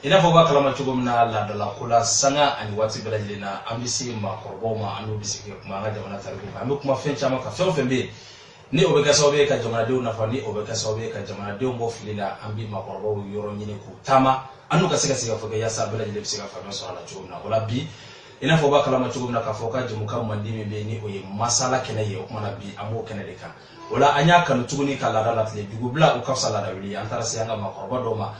ina fo ba kalama cogom na la dala kula sanga ani wati bela jilina ambisi ma korbo ma anu bisike kuma nga jamana tariku ka ambe kuma fen chama ka fen be ni obeka sobe ka jamana de na fa ni obeka sobe ka jamana de mo filina ambi ma korbo yoro nyine ku tama anu ka siga fo ya sa bela jile bisika fa no so ala cogom na wala bi ina fo ba kalama cogom na ka fo ka jamuka mandimi be ni oye masala kene ye kuma na bi amo kene de ka wala anya kan tuguni ka la dala tle dugubla u kafsala da wili antara sianga ma korbo do ma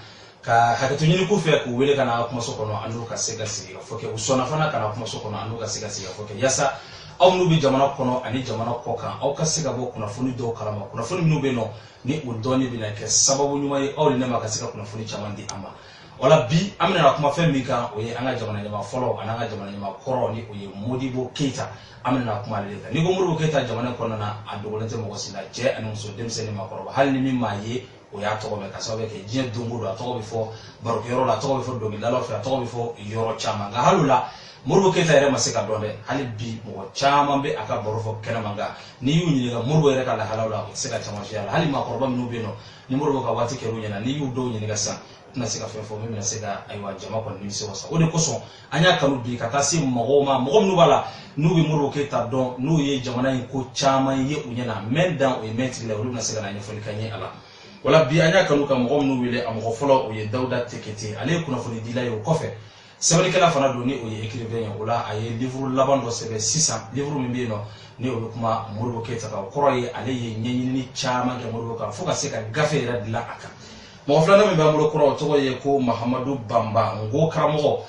ka hakatu nyini ku fe ku wele kana kuma sokono anu ka sega siga foke usona fana kana kuma sokono anu ka sega siga foke yasa aw nu bi jamana kono ani jamana ko kan aw ka sega bo kuna funi do kalama kuna funi minu be no ni udoni bi na ke sababu nyuma yi aw ne ma ka sega kuna funi chamandi ama wala bi amina na kuma fe mi kan oye anga jamana nyama follow ananga jamana nyama koro ni oye Modibo Keita amina na kuma le ni go Modibo Keita jamana kono na adolente mo sila je anu so demseni ma koro hal ni mi maye o ya to be ka sabe ke je dungu do to be fo baro yoro la to be fo do mi la lo fa to be fo yoro chama nga halula Modibo Keita ere masika donde hali bi mo chama be aka baro fo kena manga ni yu ni ga Modibo ere ka la halala o sika chama fi ala hali ma korba minu be no ni Modibo ka wati ke runya na ni yu do ni ga sa na sika fe fo mi na sika aywa jama ko ni se wasa o de koso anya kanu bi kata si mo nu bala nu bi Modibo Keita don nu ye jamana ko chama ye unya na menda o metri la o na sika na nyefo kanye ala wala bi anya kanu ka mo nu wile am ko folo o ye Dawda Tekete ale kuna fo dila yo kofe sewni kala fana do ni o ye écrivain wala aye livre labando sebe 600 livre mi bi no ni o kuma Modibo Keita ka koroye ale ye nyenyini chama ke Modibo ka fo ka sika gafe ra dila aka mo flana mi ba mo koro to ye ko Mahamadou Bamba ngo karamo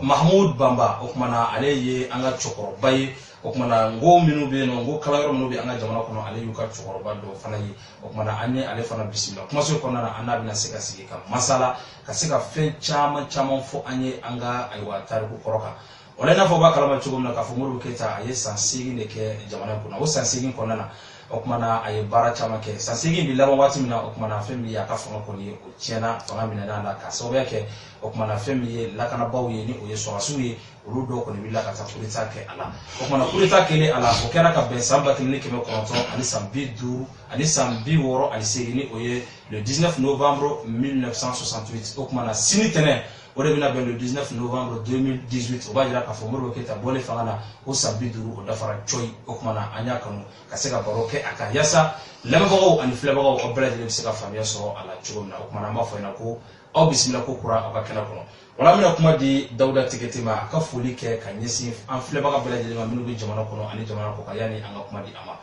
Mahmoud Bamba o kuma na ale ye anga chokoro baye o kuma na ngo minu be no ngo kala yoro minu be anga jamana kono ale yuka chokoro bado fana yi o kuma na anye ale fana bismillah kuma so kono na annabi na sika sigi ka masala ka sika fe chama fo anye anga aywa tariku koroka wala na fo ba kalama chugum na ka fo Modibo Keita aye sansigi ne ke jamana kono o sansigi kono na okmana ay bara chama ke sansigi bi laba wati mina okmana femi ya ka fanga ko ni o tiena fanga mina na ka so ke okmana femi la kana bawo ni o yeso asuye rudo ko ni billa ka ta kulita ke ala okmana kulita ke le ala o kera ka ben samba ke ni ke me konto ani sambidu ani sambi woro ani segini o ye le 19 novembre 1968 okmana sinitene o de bina ben le 19 novembre 2018 o ba jira ka fo Modibo Keita bole fanga o sambidu o dafara choi okmana anya kanu ka sega baroke aka yasa lambago ani flabago o bela de sega famia so ala chugomna okmana ma fo ina ko au bismillah ko kura o ka kana kono wala mina kuma di Dawda Tekete ma ka foli ke ka nyesi an flabaga bela de ma minu bi jamana kono ani jamana ko ka yani an ga kuma di ama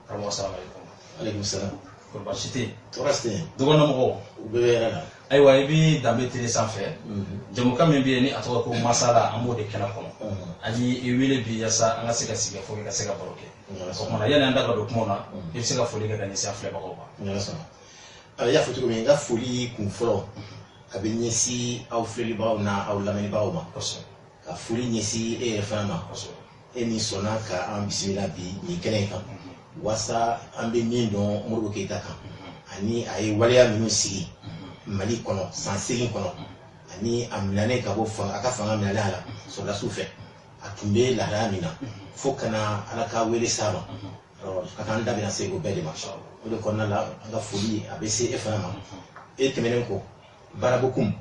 karamu assalamu alaikum salam ko bashite to raste dogono mo be rala aywa ibi dambe tele sanfɛ jamuka min bɛ ni a tɔgɔ ko masala an b'o de kɛnɛ kɔnɔ ani i wele bi yasa an ka se ka sigi fo ka se ka baro kɛ o kumana yanni an da ka don kuma na i bɛ se ka foli kɛ ka ɲɛsin an filɛbagaw ma. y'a fɔ cogo min n ka foli kun fɔlɔ a bɛ ɲɛsin aw filɛlibagaw na aw lamɛnibagaw ma ka foli ɲɛsin e yɛrɛ fana ma e min sɔnna ka an bisimila bi nin kɛnɛ in kan walasa an bɛ min dɔn Modibo Keita kan ani a ye waleya minnu sigi Mali kɔnɔ san 8 kɔnɔ ani a minɛnen ka bɔ a ka fanga minɛlen a la sɔrɔdasiw fɛ a tun bɛ lahalaya min na fo kana ala ka wele s'a ma ka kan da bɛna se o bɛɛ de ma o de kɔnɔna la an ka foli a bɛ se e fana ma e tɛmɛnen kɔ baarabokum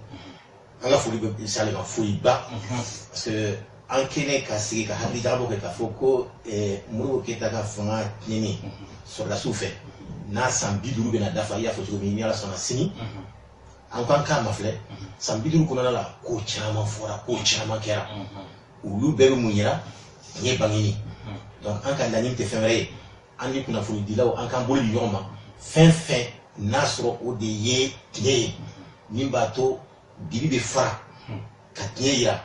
an ka foli bɛ sale ma foliba parce que an kɛnɛ ka sigi ka hakili jagabɔ kɛ k'a fɔ ko Modibo Keita ka fanga tiɲɛni sɔrɔdasiw fɛ n'a san 50 bɛna dafa i y'a fɔ cogo min ni ala sɔnna sini an kan k'a ma filɛ san 50 kɔnɔna la ko caman fɔra ko caman kɛra olu bɛɛ bɛ mun yira n ye bangeni donc an ka laɲini tɛ fɛn wɛrɛ ye an ni kunnafonidilaw an k'an bolo di ɲɔgɔn ma fɛn fɛn n'a sɔrɔ o de ye tiɲɛ ye min b'a to dibi bɛ fara ka tiɲɛ yira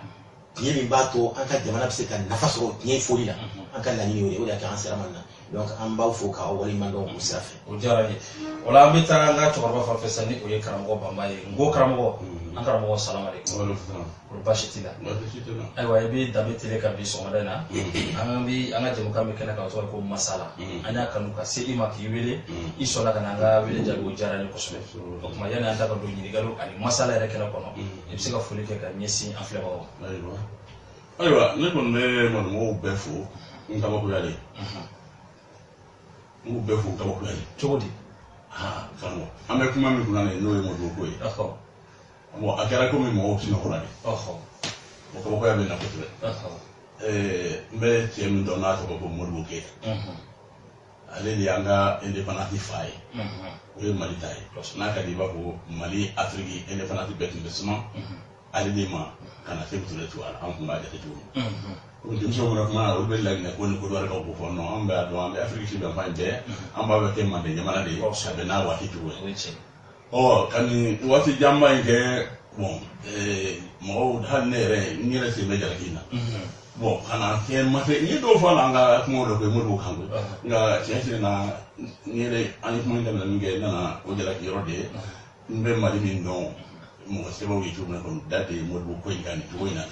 tiɲɛ min b'a to an ka jamana bɛ se ka nafa sɔrɔ tiɲɛ foli la an ka laɲini o de y'a kɛ an sera man na donc an b'aw fo k'aw waleɲuman dɔn o sira fɛ. o diyara n ye o la an bɛ taa an ka cɛkɔrɔba fan fɛ sisan ni o ye karamɔgɔ Bamba ye n ko karamɔgɔ an karamɔgɔ salamu aleykum ko baasi t'i la ayiwa i bɛ danbe tele kan bi sɔgɔmada in na an ka jamukan bɛ kɛnɛ kan o tɔgɔ ye ko masala an y'a kanu ka se i ma k'i wele i sɔnna ka na an ka wele jaabi o diyara n ye kosɛbɛ o tuma yanni an da ka don ɲininkaliw ani masala yɛrɛ kɛnɛ kɔnɔ i bɛ se ka foli kɛ ka ɲɛsin an filɛbagaw ma. ayiwa ne kɔni bɛ manumɔgɔw bɛɛ fo n kabakoyalen n b'u bɛɛ fo kabakoyalen cogo di karamɔgɔ an bɛ kuma min kunna n'o ye Modibo ko ye bon a kɛra komi mɔgɔw sinɔgɔla de o kabako ya bɛ na kosɛbɛ n bɛ cɛ min dɔn n'a tɔgɔ ko Modibo Keyita ale de y'an ka indépendance fa ye o ye Mali ta ye n'a ka di i b'a fɔ Mali Afiriki indépendance bɛɛ tun bɛ suma ale de ma ka na se muso tu ala an kun b'a jate cogo min denmisɛnw mana kuma olu bɛ laginɛ ko ni ko dɔ ka bɔ fɔ non an b'a dɔn an bɛ Afiriki bɛn fan bɛɛ an b'a bɛ kɛ Manden jamana de ye a bɛ n'a waati cogo ye ka nin waati janba in kɛ bon mɔgɔw hali ne yɛrɛ n yɛrɛ sen bɛ jalaki in na bon ka na kɛ mate n ye dɔw fɔ a la an ka kumaw dɔ kɛ Modibo kan nka tiɲɛ tiɲɛ na n yɛrɛ an ye kuma in daminɛ min kɛ n nana o jalaki yɔrɔ de ye n bɛ Mali min dɔn mɔgɔ sɛbɛnw ye cogo min na kɔni da de Modibo ko in kan nin cogo in na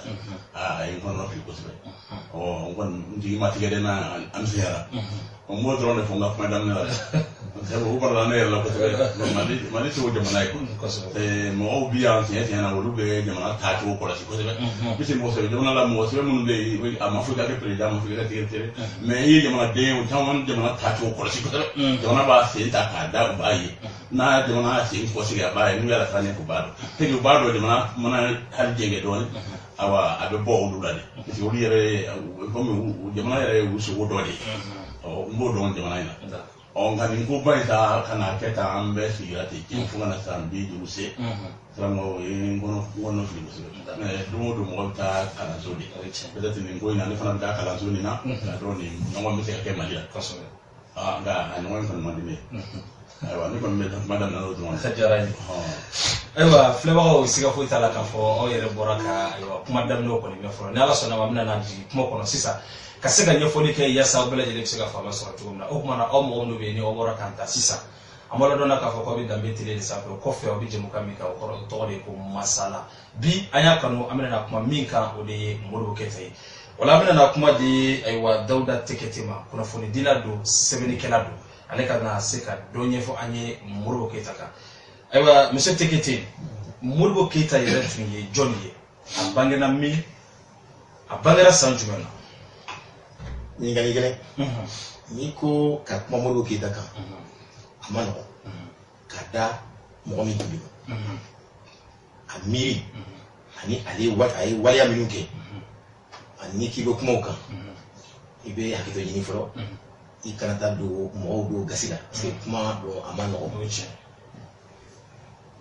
a ye n kɔnɔ fili kosɛbɛ n kɔni n jigi ma tigɛ dɛ an seyara n b'o dɔrɔn de fɔ n ka kuma daminɛ la dɛ sabu o kɔrɔla ne yɛrɛ la kosɛbɛ Mali t'o jamana ye mɔgɔw bi yan tiɲɛ tiɲɛ na olu bɛ jamana taacogo kɔlɔsi kosɛbɛ bisi mɔgɔ sɛbɛn jamana la mɔgɔ sɛbɛn minnu bɛ yen a ma fɔ i ka kɛ président a ma fɔ i ka tigɛ tigɛ mais i ye jamanaden o caman jamana taacogo kɔlɔsi kosɛbɛ jamana b'a sen ta k'a da u b'a ye n'a jamana y'a sen kɔsigi a b'a ye n'u y'a taa ɲɛ k'u b'a dɔn tɛgɛ u b'a dɔn jamana mana hali jɛngɛ dɔɔnin awa a bɛ bɔ olu la de parce que olu yɛrɛ komi jamana yɛrɛ ye u sogo dɔ de ye n b'o dɔn jamana in na nka nin ko ba in ta ka na kɛ tan an bɛɛ sigira ten diɲɛ fo ka na san 50 se karamɔgɔ o ye n kɔnɔ fili kosɛbɛ don o don mɔgɔ bɛ taa kalanso de peut-être nin ko in na ne fana bɛ taa kalanso nin na k'a dɔn nin ɲɔgɔn bɛ se ka kɛ Mali la nka a ɲɔgɔn in kɔni man di ne ye ayiwa ne kɔni bɛ kuma daminɛ o dɔrɔn a diyara n ye ayiwa filɛbagaw siga foyi t'a la k'a fɔ aw yɛrɛ bɔra ka ayiwa kuma daminɛw kɔni mɛn fɔlɔ ni Ala sɔnna ma an bɛna na jigin kuma kɔnɔ sisan ka se ka ɲɛfɔli kɛ yaasa aw bɛɛ lajɛlen bɛ se ka faama sɔrɔ cogo min na o kumana aw mɔgɔ minnu bɛ yen ni aw bɔra k'an ta sisan an b'a ladɔnna k'a fɔ k'aw bɛ danbe tele de sanfɛ o kɔfɛ aw bɛ jɛmukan min kan o kɔrɔ o tɔgɔ de ye ko Masala bi an y'a kanu an bɛna kuma min kan o de ye Modibo Keyita ye o la an bɛna kuma di ayiwa Dawuda Tekete ma kunnafonidila don sɛbɛnnikɛla don ale ka na se ka dɔ ɲɛfɔ an ye Modibo Keyita kan ayiwa monsieur Tekete Modibo Keyita yɛrɛ tun ye jɔn ye a bangena min a bangera san jumɛn na ɲininkali gɛlɛn n'i ko ka kuma Modibo Keyita kan a ma nɔgɔn ka da mɔgɔ min tun bɛ yen a miiri ani a ye waleya minnu kɛ ani k'i bɛ kuma o kan i bɛ hakili to ɲini fɔlɔ i kana taa don mɔgɔw don gasi la parce que kuma dɔn a ma nɔgɔn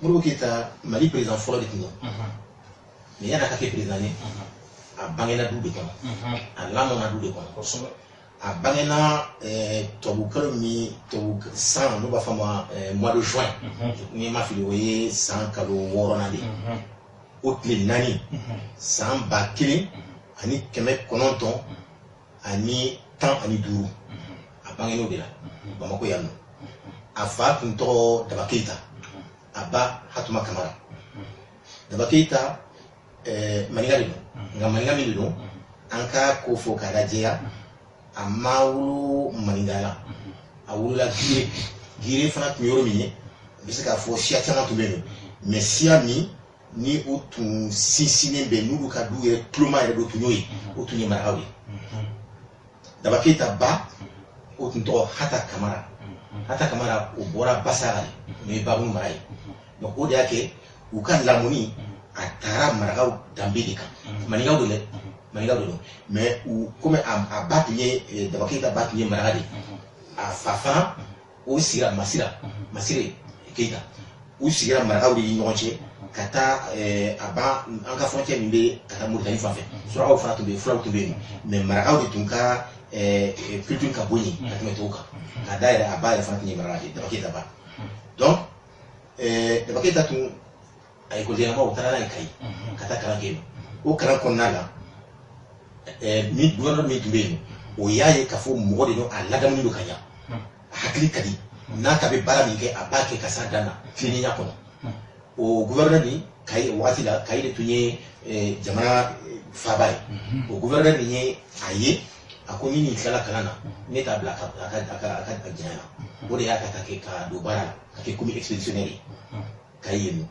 Modibo Keyita Mali président fɔlɔ de tun don mais yan'a ka kɛ président ye a bangena du de kɔnɔ a lamɔna du de kɔnɔ a bangena tubabukalo min san n'u b'a fɔ ma mois de juin n'i ma fili o ye san kalo 6nan de o tile 4 san 1915 a bangen'o de la Bamako yan nɔ a fa tun tɔgɔ Daba Keyita a ba Hatuma Kamara Daba Keyita maninka de don nka maninka min de don an ka ko fɔ k'a lajɛya a ma wolo maninka la a wolola Gire fana tun yɔrɔ min ye a bɛ se k'a fɔ siya caman tun bɛ yen mais siya min ni o tun sinsinnen bɛ n'olu ka du yɛrɛ tuloma yɛrɛ do tun y'o ye o tun ye marakaw ye Daba Keyita ba o tun tɔgɔ Hata Kamara o bɔra Basara de n'o ye Babunu mara ye donc o de y'a kɛ u ka lamɔni a taara marakaw danbe de kan maninkaw do dɛ maninkaw de don mais komi a ba tun ye Daba Keyita ba tun ye maraka de a fa fana o sigira Masire Keyita u sigira marakaw de ni ɲɔgɔn cɛ ka taa a ba an ka frontière min bɛ ka taa Moritani fan fɛ surakaw fana tun bɛ yen fulaw tun bɛ yen mais marakaw de tun ka culture ka bon ye ka tɛmɛ tɔw kan ka da yɛrɛ a ba yɛrɛ fana tun ye maraka de Daba Keyita ba donc Daba Keyita tun a école-ɲɛnamaw u taara n'a ye Kayi ka taa kalan kɛ yen o kalan kɔnɔna la ni gouverneur min tun bɛ yen o y'a ye k'a fɔ mɔgɔ de don a ladamunen don ka ɲa a hakili ka di n'a ka bɛ baara min kɛ a b'a kɛ ka s'a dan na tilennenya kɔnɔ o gouverneur ni Kayi o waati la Kayi de tun ye jamana faaba ye o gouverneur nin ye a ye a ko ni nin tilala kalan na ne t'a bila a ka diɲɛ na o de y'a ta ka kɛ ka don baara la ka kɛ komi expéditionnaire ye Kayi yen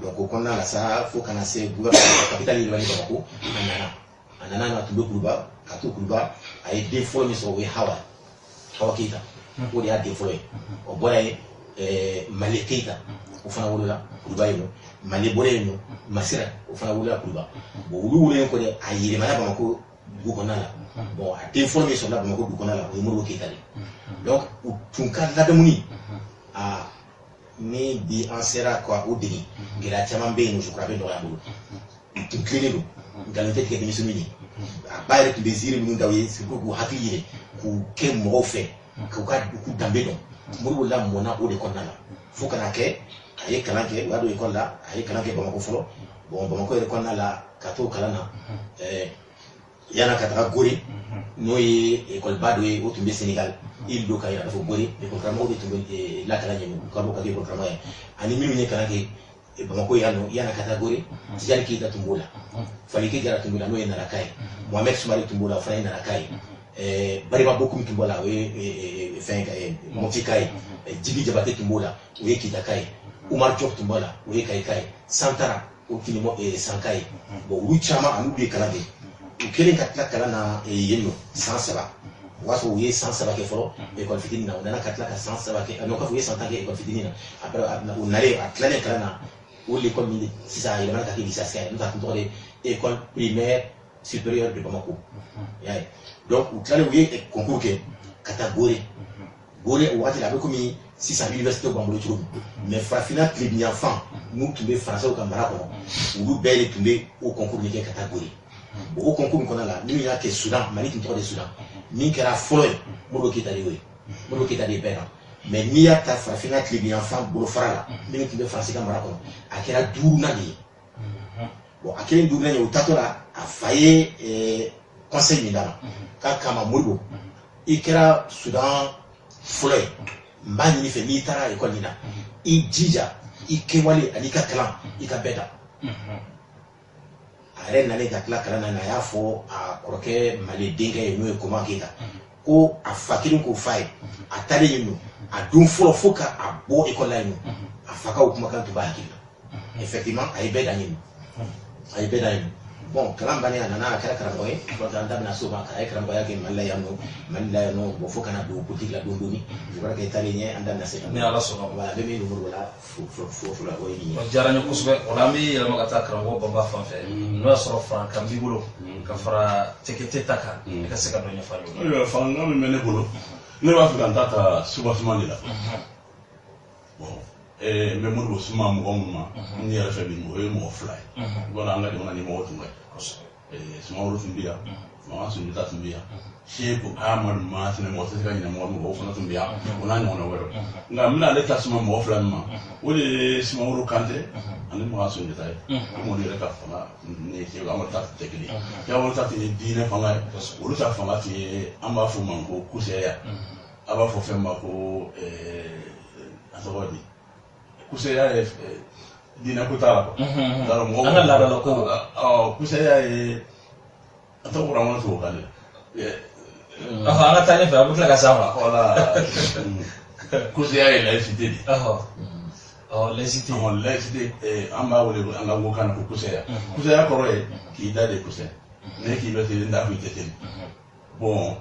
donc o kɔnɔna la sa fo kana se gouverneur capitale yɛlɛmani Bamako a nana na tun bɛ Kuluba ka to Kuluba a ye den fɔlɔ min sɔrɔ o ye Hawa Keyita o de y'a den fɔlɔ ye o bɔra ye Male Keyita o fana wolola Kuluba yen nɔ mali bore no masira o fana wula kuba bo wulu ko de ayire mala ba ko du ko nala bon a informer sur la ba ko du ko nala o mo ko tali donc tun ka la damuni a ni bi en sera quoi au deni gira chama be no je crois be do yambo tun klele no galante ke ni sumini a bayre tu désir mi ndawe c'est ko hakili ku ke mo fe ko ka ku dambe don mo wala mo na o de ko nala fo kana ke aye kalanke wado école là aye kalanke Bamako folo bon Bamako école là kato kalana yana kataka Gorée no ye école bado e otumbe Sénégal il do kayira fo Gorée e programme o de tumbe la kalanye no kabo ka de programme ani minu ne kalanke Bamako yana kataka Gorée tijani ki tumbola fali ki gara tumbola no yana rakai Mohamed Soumari tumbola fa yana rakai bari ba beaucoup tumbola we fin Montikai Djibi Diabaté tumbola we kitakai Oumar Diop tumbola we kai Santara o kinimo Sankai bo Luchama anu be kalade o kelen katla kala na yeno 107 waso we 107 ke folo école fitini na on a katla ka 107 ke no ka we 100 ke école fitini na après on allait à claner kala na ou l'école mini ça il m'a dit ça c'est nous avons école primaire supérieure de Bamako donc o claner we concours ke catégorie Gorée ou la comme 600 universités au Bambolo Choubi mais Frafina Tribuni enfant nous tombé français au Camara ou belle tombé au concours de catégorie au concours qu'on a là nous il y a que Soudan Mali qui de Soudan ni que la folle molo qui t'a dit molo qui t'a dit père mais ni à ta Frafina Tribuni enfant bolo frala ni qui de français Camara à quel a dou nadi bon à quel dou nadi au tatora a failli conseil minara quand kama molo il kera Soudan folle mbani ni fe ni tara école nina i jija i kewale alika kalam i ka beda are na le gatla kala na ya fo a kroke mali dinga e no ko makita ko a fakirin ko fai a tare yinu a dun fo foka a bo école la yinu a faka ko kuma kan to ba hakila effectivement ay beda yinu ay beda yinu bon kalam bani ana na kala kala boy ko da ndabna so ba kala kala boy ke malaya no bo foka na do politique la do doni je crois que italien anda na se ni ala so wala be mi no wala fo la boy ni jaranya kusbe wala mi la magata karango bamba fanfe no so fran kam bi bolo ka fara tekete taka ka se ka do nya faru yo fa ngam me ne bolo ne wa fukan tata suba sumani la bon me mo suma mo ngoma ni ala fa bi mo fly wala anga de wona ni mo tunga suma wuro tumbia ma sun ta tumbia shebu amar ma tene mo ta ga ni mo mo fona tumbia wona ni wona wero nga mina le ta suma mo fly ma wole suma wuro kante ani mo sun ta mo ni reka fona ni ke amar ta tekli ya wona ta ni dine fanga wolo ta fanga ti amba fu man ko kuseya aba fo femma ko azawadi kuseya dina kutala ko daro mo anga la la ko kuseya ato ko ramon to kale anga tane fa butla ka sama wala kuseya la cité di la cité la cité amba wole anga go kan ko kuseya ko roye ki dade kuseya ne ki bete nda fu tete bon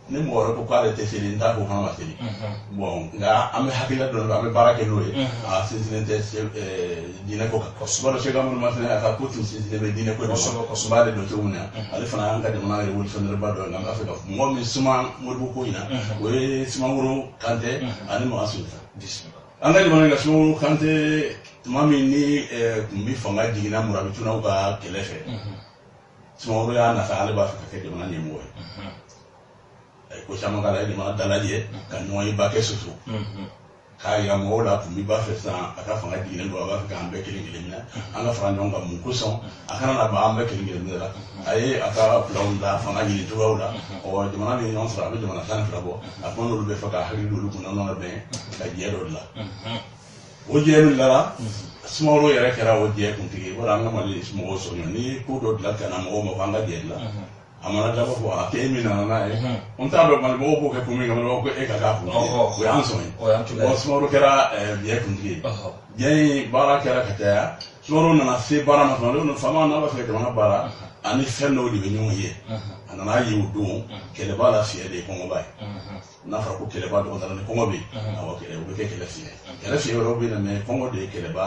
ne mo ro ko kale tete nda ko kan waseli bon nga ame hakila do ame barake loye a sintinete dina ko so do chega mo masne aka kutu sintinete dina ko so ba de do tumuna ale fana anga de mona wol fana ba do nga afrika mo mi suma mo bu ko ina we suma wuro kante ani mo asunta anga de mona ga suma kante mami ni mi fanga digina murabituna ka kelefe suma wuro ya na sa ale ba afrika ke de mona ni mo ko chama kala ni ma dalaje kan moy ba ke susu ka ya mo la pu mi ba fe sa aka fanga digina do ba ka ambe kele na anga fara ndonga mu ko son aka na ba ambe kele la ay aka plan da fanga ni to wala o de mana ni non sra be de mana san fra bo aka no be fa ka hali do ko non be ka je do la o je lu la small yere kera o je kun tigi wala anga mali small so ni ko do la kana mo fanga je la amana daba ko ake mi na na on ta do mal bo ko ke pumi ngam ko e ka ka fu o yan so o smoro kera biye kundi ye bara kera ka ta Sumaworo nana se baara ma tuma dɔ faama n'a b'a fɛ jamana baara ani fɛn dɔw de bɛ ɲɔgɔn ye a nana ye o don kɛlɛba la fiɲɛ de ye kɔngɔba ye n'a fɔra ko kɛlɛba dɔgɔtɔrɔ ni kɔngɔ bɛ yen awɔ o bɛ kɛ kɛlɛ fiɲɛ kɛlɛ fiɲɛ wɛrɛw bɛ yen mɛ kɔngɔ de ye kɛlɛba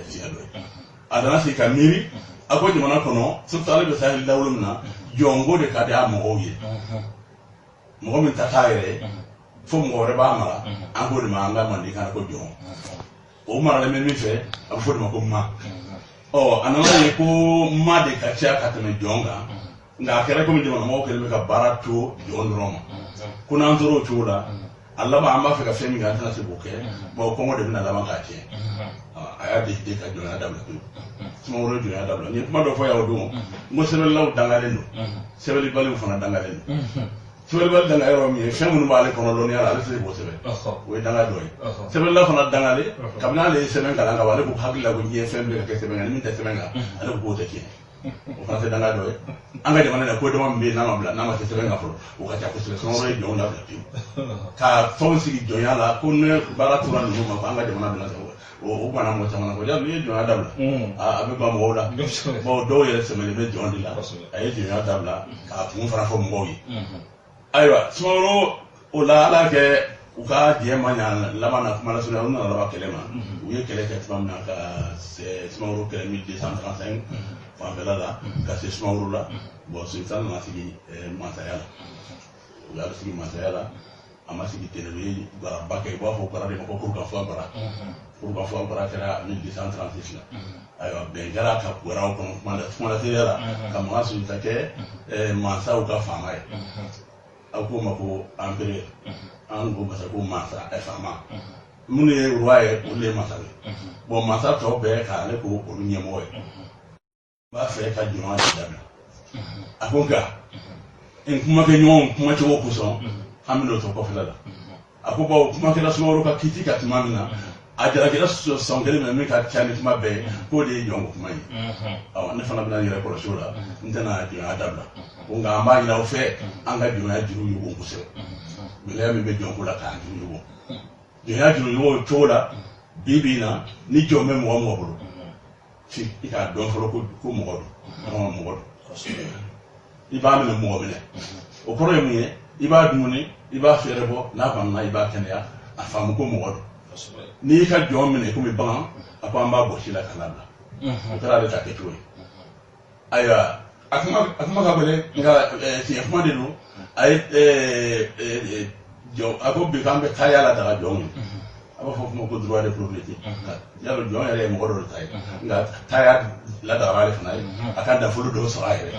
fiɲɛ dɔ ye a nana sigi ka miiri a ko jamana kɔnɔ surtout ale bɛ sahel dawolo min na jɔnko de ka di a mɔgɔw ye mɔgɔ min ta t'a yɛrɛ fo mɔgɔ wɛrɛ b'a mara an k'o de ma an ka manden kan ko jɔn o maralen bɛ min fɛ a bɛ fɔ o de ma ko ma a nana ye ko ma de ka ca ka tɛmɛ jɔn kan nka a kɛra komi jamana mɔgɔw kɛlen bɛ ka baara to jɔn dɔrɔn ma ko n'an tora o cogo la a laban an b'a fɛ ka fɛn min kɛ an tɛna se k'o kɛ kɔngɔ de bɛna laban k'a tiɲɛ a y'a décidé ka jɔnya dabila pewu Sumaworo ye jɔnya dabila n ye kuma dɔ fɔ yan o don n ko sɛbɛnnilaw dangalen don sɛbɛnnibaliw fana dangalen don sɛbɛnnibali danga yɔrɔ min ye fɛn minnu b'ale kɔnɔ dɔnniya la ale tɛ se k'o sɛbɛn o ye danga dɔ ye sɛbɛnnilaw fana dangalen kabini ale ye sɛbɛn kalan ka ban ale ko hakili la ko diɲɛ fɛn bɛɛ ka kɛ sɛbɛn kan ni min tɛ sɛbɛn kan ale ko k'o tɛ tiɲɛ o fana tɛ danga dɔ ye an ka jamana na ko dama min bɛ yen n'a ma kɛ sɛbɛn kan fɔlɔ o ka ca kosɛbɛ Sumaworo ye jɔnw labila pewu ka fɛnw sigi jɔnya la ko ne baara tora ninnu ma ko an ka jamana bɛna sɛbɛn o bana mɔgɔ caman na ko n'i ye jɔnya dabila a bɛ ban mɔgɔw la dɔw yɛrɛ sɛmɛlen bɛ jɔn de la a ye jɔnya dabila k'a kun fana fɔ mɔgɔw ye ayiwa Sumaworo o la ala kɛ u ka diɲɛ ma ɲa laban na kuma la u nana laban kɛlɛ ma u ye kɛlɛ kɛ tuma min na ka Sumaworo kɛlɛ 1235 fanfɛla la ka se Sumaworo la Sunjata nana sigi masaya la u y'a sigi masaya la a ma sigi ten u ye baraba kɛ u b'a fɔ bara de ma ko Kurukanfuga bara Kurukanfuga bara kɛra 1236 la ayiwa bɛn kɛra ka wɛrɛw kɔnɔ kuma la teriya la ka Makan Sunjata kɛ mansaw ka faama ye a ko ma ko empereur an ko masa ko mansa faama minnu ye roi ye olu ye masa ye mansa tɔw bɛɛ k'ale ko olu ɲɛmɔgɔ ye n b'a fɛ ka jɔnya de dabila a ko nka n kumakɛ ɲɔgɔnw kumacogo kosɔn an bɛna o to kɔfɛla la a ko bawo kuma kɛra Sumaworo ka kiiti ka tuma min na a jalakila sɔn kelen min ka ca ni kuma bɛɛ k'o de ye jɔnko kuma ye ne fana bɛna n yɛrɛ kɔlɔsi o la n tɛna jɔnya dabila ko nka an b'a yira aw fɛ an ka jɔnya juru ɲɔgɔn kosɛbɛ gɛlɛya min bɛ jɔnko la k'an juru ɲɔgɔn jɔnya juru ɲɔgɔn cogo la bi na ni jɔn bɛ mɔgɔ mɔgɔ bolo fi i k'a dɔn fɔlɔ ko mɔgɔ don mɔgɔ don i b'a minɛ mɔgɔ minɛ o kɔrɔ ye mun ye i b'a dumuni i b'a fɛɛrɛ bɔ n'a banna i b'a kɛnɛya a faamu ko mɔgɔ don n'i y'i ka jɔn minɛ komi bagan a ko an b'a gosi la ka labila o kɛra ale ta kɛcogo ye ayiwa a kuma ka gɛlɛn nka tiɲɛ kuma de don a ye a ko bi k'an bɛ kaya la daga jɔn ye a b'a fɔ kuma ko droit de propriété yalɔ jɔn yɛrɛ ye mɔgɔ dɔ de ta ye nka kaya ladagara ale fana ye a ka nafolo dɔw sɔrɔ a yɛrɛ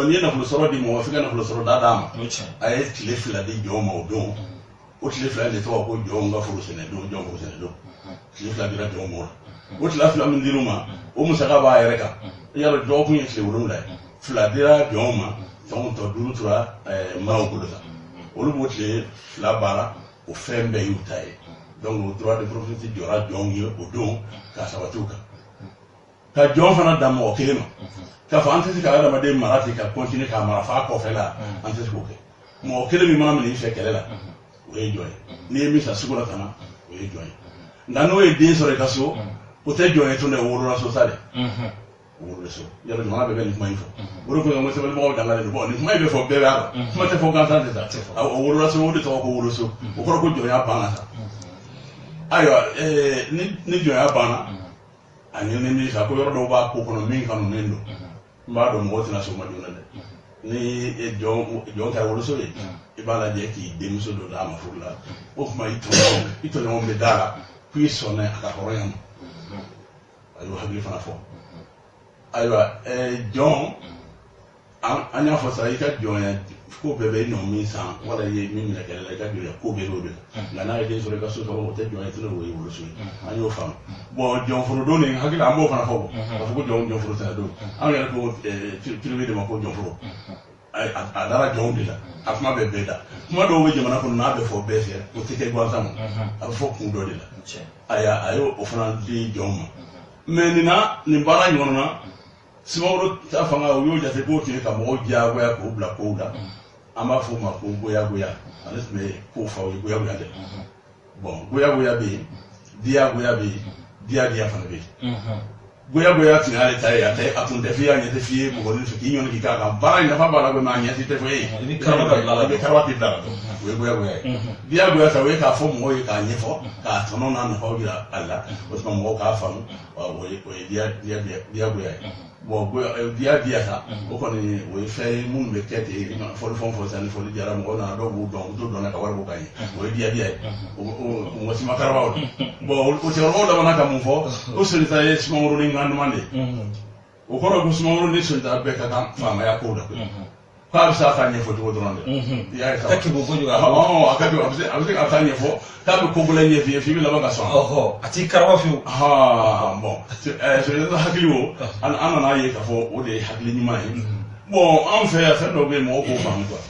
n'i ye nafolo sɔrɔ di mɔgɔ f'i ka nafolo sɔrɔ d'a ma a ye tile 2 di jɔn ma o don o tile 2 de tɔgɔ ko jɔn ka foro sɛnɛ don jɔn foro sɛnɛ don tile 2 dira jɔn ma o tile 2 min dir'u ma o musaka b'a yɛrɛ kan yalɔ dɔgɔkun ye tile 7 ye 2 dira jɔn ma fɛnw tɔ 5 tora maaw bolo sa olu b'o tile 2 baara o fɛn bɛɛ y'u ta ye donc droit de propriété jɔra jɔnw ye o don k'a sabatiw kan ka jɔn fana dan mɔgɔ kelen ma k'a fɔ an tɛ se ka adamaden mara ten ka continuer k'a mara f'a kɔfɛ la an tɛ se k'o kɛ mɔgɔ kelen min mana minɛ i fɛ kɛlɛ la o ye jɔn ye n'i ye min san sugu la ka na o ye jɔn ye nka n'o ye den sɔrɔ i ka so o tɛ jɔn ye tun dɛ o wolola so sa dɛ o wolola so yalɔ jamana bɛɛ bɛ nin kuma in fɔ o de kosɔn ko sɛbɛnnibagaw dangalen don nin kuma in bɛ fɔ bɛɛ b'a dɔn kuma tɛ fɔ gansan tɛ sa o wolola so o de tɔgɔ ko woloso o kɔrɔ ko jɔnya banna sa ayiwa ni jɔnya banna a ɲinini sa ko yɔrɔ dɔw b'a ko kɔnɔ min kanunen don n b'a dɔn mɔgɔ tɛna sɔn ma joona dɛ ni jɔn kɛra woloso ye i b'a lajɛ k'i denmuso dɔ d'a ma furu la o tuma i tɔɲɔgɔnw bɛ da la k'i sɔnna a ka hɔrɔnya ma a y'o hakili fana fɔ ayiwa jɔn an y'a fɔ sa i ka jɔnya ko bɛɛ bɛ i nɔ min san wala i ye min minɛ kɛlɛ la i ka jɔnya ko bɛɛ b'o de la nka n'a ye den sɔrɔ i ka so tɔgɔ o tɛ jɔnya i tɛna o ye woloso ye an y'o faamu bɔn jɔnforo don nin hakili an b'o fana fɔ k'a fɔ ko jɔnforo tɛna don an yɛrɛ ko piribe de ma ko jɔnforo a dara jɔnw de la a kuma bɛ bɛɛ da kuma dɔw bɛ jamana kɔnɔ n'a bɛ fɔ bɛɛ fɛ o tɛ kɛ gansan ma a bɛ fɔ kun dɔ de la a y'o fana di jɔnw ma mɛ nin baara ɲɔgɔn na Sumaworo ta fanga o y'o jate k'o tun ye ka mɔgɔw diyagoya k'o bila kow la an b'a fɔ o ma ko goyagoya ale tun bɛ kow fɔ o ye goyagoya dɛ bɔn goyagoya bɛ yen diyagoya bɛ yen diyagoya fana bɛ yen goya tinale tay ate apun defia nyete fie bo ni fiki nyon ki ka bara ina fa bara go na nyete te fe ni karwati dala we goya sa we ka fo mo ka nyefo ka tono na no hogira alla o to mo ka fa o dia goya bo dia sa o ko ni we fe mun be kete fo san fo di ara mo na do na ka war bo kai o dia o si makara bo o te ro da na ka mo fo o se ta es mo ro ni ngand mande o ko ro mo ro ni se ta be ka tam fa ma ya ko da ko sa ka nyefo to do nande ya sa ka ki bo goju akabi abse ka nyefo ka be ko bula nyefi fi mi la ba so ati karwa fi bon so yo hakili wo ana na ye ka fo o de hakili ni mai bon en fait ça do be mo ko fam quoi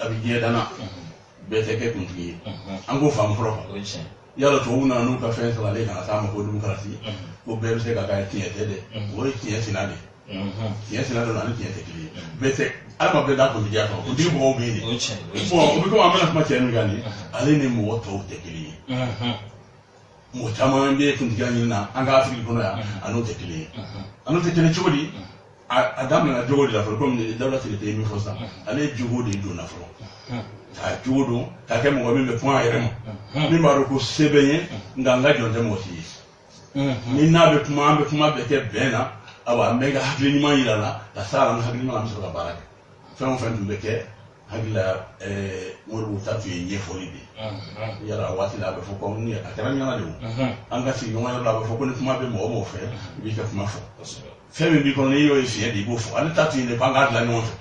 abi je dana be te ke kunti an go fam pro yalla to una nu ka fe sala le kana sama ko dum karasi ko be se ka ka tiete de o tiete sinade tiete sinade na tiete kili be te alma be da ko di ya ko di bo be ni bon bi ko amana kuma tienu gani ale ni mo to te kili mo tama be kun gani na anga afri ko ya anu te kili chodi adam na jogodi la ko ni dawla te te mi fosa ale jogodi do na fo ta jodo ta ke mo be point ere mi maro ko sebenye nganga jonde mo ti ni na be kuma be ke bena awa mega hakli ni man yila la sala na hakli ma so ka baraka fe mo be ke hagila mo ru ta fi ye foli bi yara wati la be fo ko ni ka tan nyana de anga si no la be fo ko ni kuma be mo fe bi ka kuma fo fɛn bi kɔnɔ n'i y'o ye fiɲɛ de i b'o fɔ ale ta tun ye de k'an k'a dilan ɲɔgɔn fɛ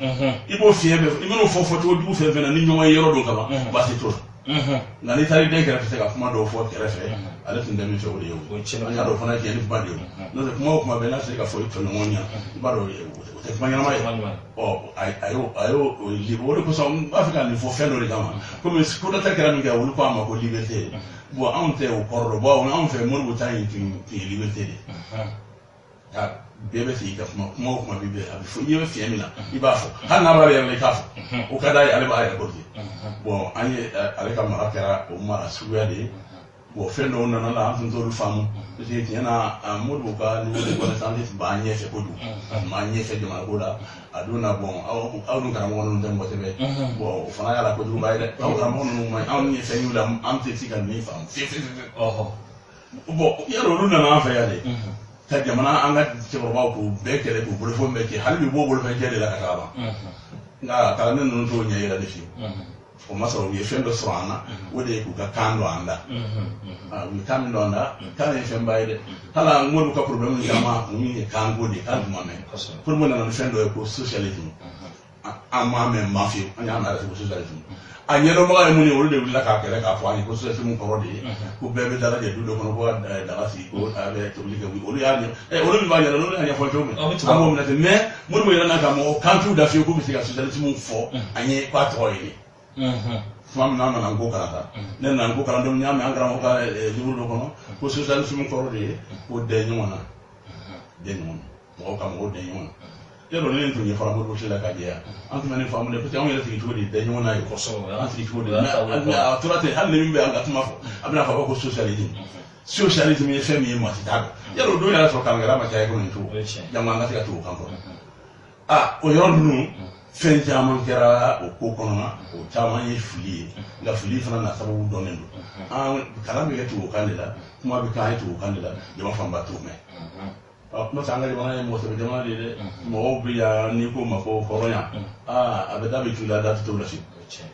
i b'o fiɲɛ bɛɛ i mana fɔ cogo jugu fɛn fɛn na ni ɲɔgɔn ye yɔrɔ dɔ kama baasi t'o la nka n'i taara i den kɛrɛfɛ ka kuma dɔw fɔ kɛrɛfɛ ale tun tɛ min fɛ o de ye o an y'a dɔn fana tiɲɛ ni kuma de ye o n'o tɛ kuma o kuma bɛɛ n'a sera ka fɔ i tɔɲɔgɔn ɲɛna i b'a dɔn o tɛ kuma ɲɛnama ye a y'o o de kosɔn n b'a fɛ ka nin fɔ fɛn dɔ de kama komi ko dɔ ta kɛra min kɛ olu ko a ma ko liberté bon anw tɛ o kɔrɔ dɔn bon anw fɛ Modibo ta in tun ye liberté de bɛɛ bɛ fɛ i ka kuma o kuma bi bɛɛ a bɛ fɔ i bɛ fiɲɛ min na i b'a fɔ hali n'a b'a yɛrɛ la i k'a fɔ o ka d'a ye ale b'a yɛrɛ kɔrɔte bon an ye ale ka mara kɛra o mara suguya de ye bon fɛn dɔw nana la an tun t'olu faamu parce que tiɲɛ na Modibo ka niveau de connaissance tun b'an ɲɛfɛ kojugu a tun b'an ɲɛfɛ jamana ko la a don na bon aw ni karamɔgɔ ninnu tɛ mɔgɔ tɛmɛ bon o fana y'a la kojuguba ye dɛ aw karamɔgɔ ninnu ma ɲi anw ye fɛn y'u la an tɛ se ka min faamu fiyewu bon yala olu nana an fɛ yan de ka jamana an ka cɛkɔrɔbaw k'u bɛɛ kɛlɛ k'u bolofɛn bɛɛ cɛ hali bi b'o bolofɛn cɛ de la ka taga ban nka kalanden ninnu t'o ɲɛ yira de fiyewu o ma sɔrɔ u ye fɛn dɔ sɔrɔ an na o de ye k'u ka kan dɔn an da u ye kan min dɔn an da kan ye fɛnba ye dɛ hali Modibo ka problème caman u min ye kan ko de kan tun ma mɛn Modibo nana ni fɛn dɔ ye ko socialisme an m'a mɛn ma fiyewu an y'a mɛn a ko socialisme a ɲɛdɔnbaga ye mun ye olu de wulila k'a kɛlɛ k'a fɔ an ye ko socialisme kɔrɔ de ye ko bɛɛ bɛ dalajɛ du dɔ kɔnɔ ko daga sigi ko a bɛ tobili kɛ olu y'a ɲɛ olu min b'a ɲɛna olu y'a ɲɛfɔ cogo min an b'o minɛ ten mais Modibo yɛrɛ n'a ka mɔgɔ kan t'u da fiyewu k'u bɛ se ka socialisme fɔ an ye k'a tɔgɔ ye tuma min na an nana n ko kalan ta ne nana n ko kalan don n y'a mɛn an karamɔgɔ ka livre dɔ kɔnɔ ko socialisme kɔrɔ de ye ko dɛn ɲɔgɔn na mɔgɔw ka mɔgɔw dɛn ɲɔgɔn na yɔrɔ ne tun ye fara Modibo si la ka jɛ yan an tun bɛ nin faamu dɛ parce que anw yɛrɛ sigi cogo de dɛn ɲɔgɔn na ye an sigi cogo de mais a tora ten hali ni min bɛ an ka kuma fɔ a bɛna fɔ ko socialisme ye fɛn min ye maa si t'a dɔn yɔrɔ o don yɛrɛ sɔrɔ kalankɛla ma caya ko nin cogo jango an ka se ka tugu o kan kɔrɔ o yɔrɔ ninnu fɛn caman kɛra o ko kɔnɔna o caman ye fili ye nka fili fana na sababu dɔnnen don an kalan bɛ kɛ tubabukan de la kuma bɛ k'an ye tubabukan de la jama fanba t'o mɛn n'o tɛ an ka jamana ye mɔgɔ sɛbɛ jamana de ye dɛ mɔgɔw bɛ yan n'i ko ma ko hɔrɔnya a bɛ da bɛ tu la da tɛ t'o la fiyewu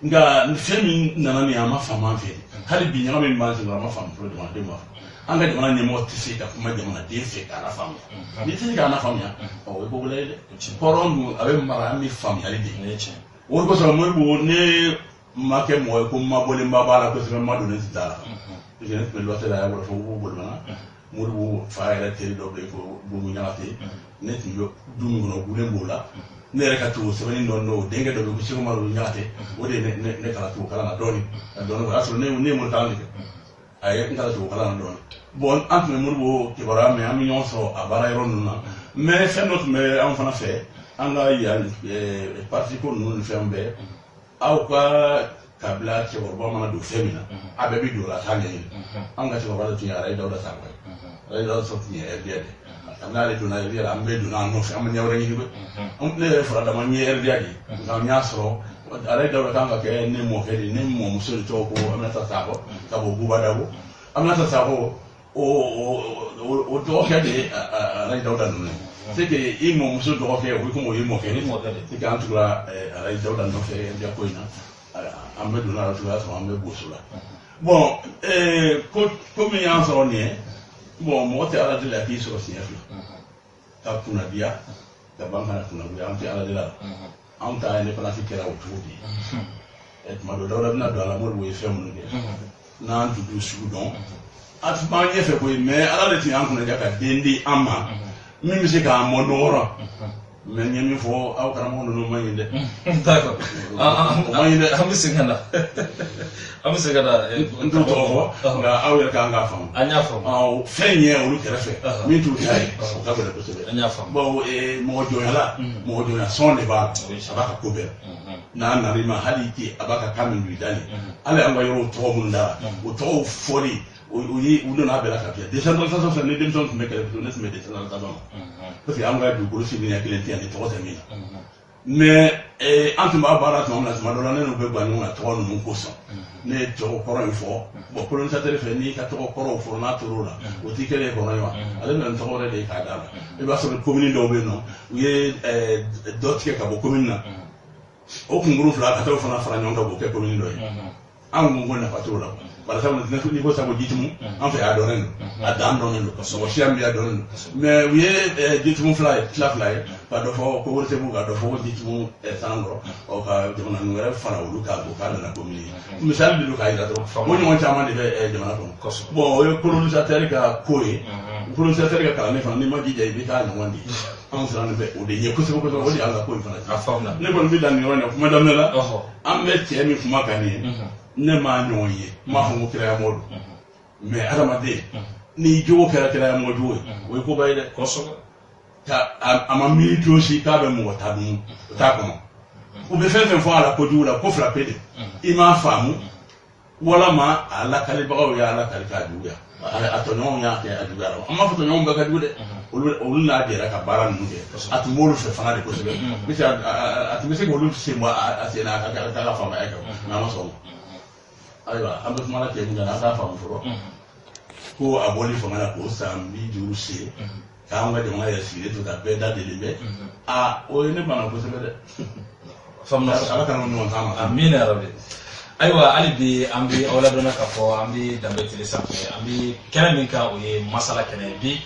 nka fɛn min nana nin a ma faamu an fɛ yen hali bi ɲaga min b'an senkɔrɔ a ma faamu fɔlɔ jamanadenw ma an ka jamana ɲɛmɔgɔ tɛ se ka kuma jamanaden fɛ k'a lafaamuya n'i tɛ se k'a lafaamuya o ye kobila ye dɛ hɔrɔn dun a bɛ mara an bɛ faamuyali de o de kosɔn Modibo ne ma kɛ mɔgɔ ye ko n ma bɔlenba b'a la kosɛbɛ n ma donnen tɛ t'a la parce que ne tun bɛ lɔtɛ la a y'a wɔlɔ fɔ ko bolomana Modibo fa yɛrɛ teri dɔ bɛ yen ko Bobo Ɲagate ne tun bɛ du min kɔnɔ gulen b'o la ne yɛrɛ ka tugu sɛbɛnni dɔ o denkɛ dɔ bɛ yen ko Seko Umaru Ɲagate o de ye ne kalan tugu kalan na dɔɔnin ka dɔɔnin o y'a sɔrɔ ne ye mori kalan de kɛ a ye n kalan tugu kalan na dɔɔnin bon an tun bɛ Modibo kibaruya mɛn an bɛ ɲɔgɔn sɔrɔ a baara yɔrɔ ninnu na mais fɛn dɔ tun bɛ anw fana fɛ an ka yan parti ko ninnu ni fɛnw bɛɛ aw ka kabila cɛkɔrɔba mana don fɛn min na a bɛɛ bɛ don o la a t'a ɲɛɲini anw ka cɛkɔrɔba de tun ye Alaji Dawuda Sakɔ ye ale da so ti RDA amna le dona RDA ambe dona no fi amnya wara ngi be le fara da man RDA di na nya so ale da ka nga ke ne mo ke ne mo muso to ko amna ta sabo ka bo buba da bo amna ta sabo o do ke de ale da no c'est que il mo muso do ke o ko mo il mo ke ni c'est que en tout cas ale da no fe ndia ko ina ambe dona to la so ambe bosula bon comme il y a un son bon moi c'est à la de la vie sur le ciel ta kuna dia ta banka na kuna dia anti ala de la anta ne pana fikira autour et ma do la na do la mo wo fe mo ne na antu du sudon at ma nye fe ko mais ala de ti an kuna dia ka dendi ama mi se ka mo no mais ñami fo aw karam hono no mayinde d'accord mayinde am singana ndu to fo nga aw ka nga fam anya fam aw feñe o lu kerefe mi tu tay o ka bela ko sebe anya fam bo mo joya sonde ba abaka kobe na rima haliti abaka kamin bidani ale anga yo to mun da o to fori oui ou non abela kapia décentralisation c'est les gens qui mettent les mais décentralisation parce que anga du gros fini ya client ni to zamina mais entre ma barat non la ma dolane no be banu na to no ko so ne to ko ro fo bo ko sa téléphone ni ka to ko ro fo na to ro o ti kele ko ro ale na to ro de ka dala e ba so commune do be no ye dot ke ka bo commune na o kunguru fla ka to fana fara nyonga bo ke commune do an mo na patrola par exemple ni ko sabo jitimu en fait adoren adam donen ko so shiam bi adoren mais wiye jitimu fly pa do fo ko wote bu ga do fo jitimu sanangro o ka jamana ngere fana wulu ka ko ka na commune misal bi do ka ida to mo ni mo chama de jamana to bon o colonisateur ka koy colonisateur ka kala ne fana ni ma jije bi ka no wandi an sran be o de ye ko so ko o de ala ko fana ne ko bi dan ni wona ko madame la am be tiemi kuma kani ne ma ñoye ma fa mu kira modu mais adamade ni jowo kira modu we ko bayde ko so ta ama mi dosi ka be mo ta dum ta ko o be fen fo ala ko dula ko frappé de ima famu wala ma ala kali bawo ya ala kali ka duya atonyo ya ke adugara ama foto nyom ba ka dude o la de ka baran nude at molu fe fana de ko so be mi at mi se ko lu se mo asena ka fama ya ka na ma so aywa ambe mala ke nga na fa furo ko aboli fo mala ko sambi juruse ka nga de mala yasire to ka beda de limbe o ne bana ko sebe de famna ala kan no tama amin ya rabbi aywa ali bi ambi awla dona ka fo ambi dambe tele safe ambi kana min ka o ye masala kana bi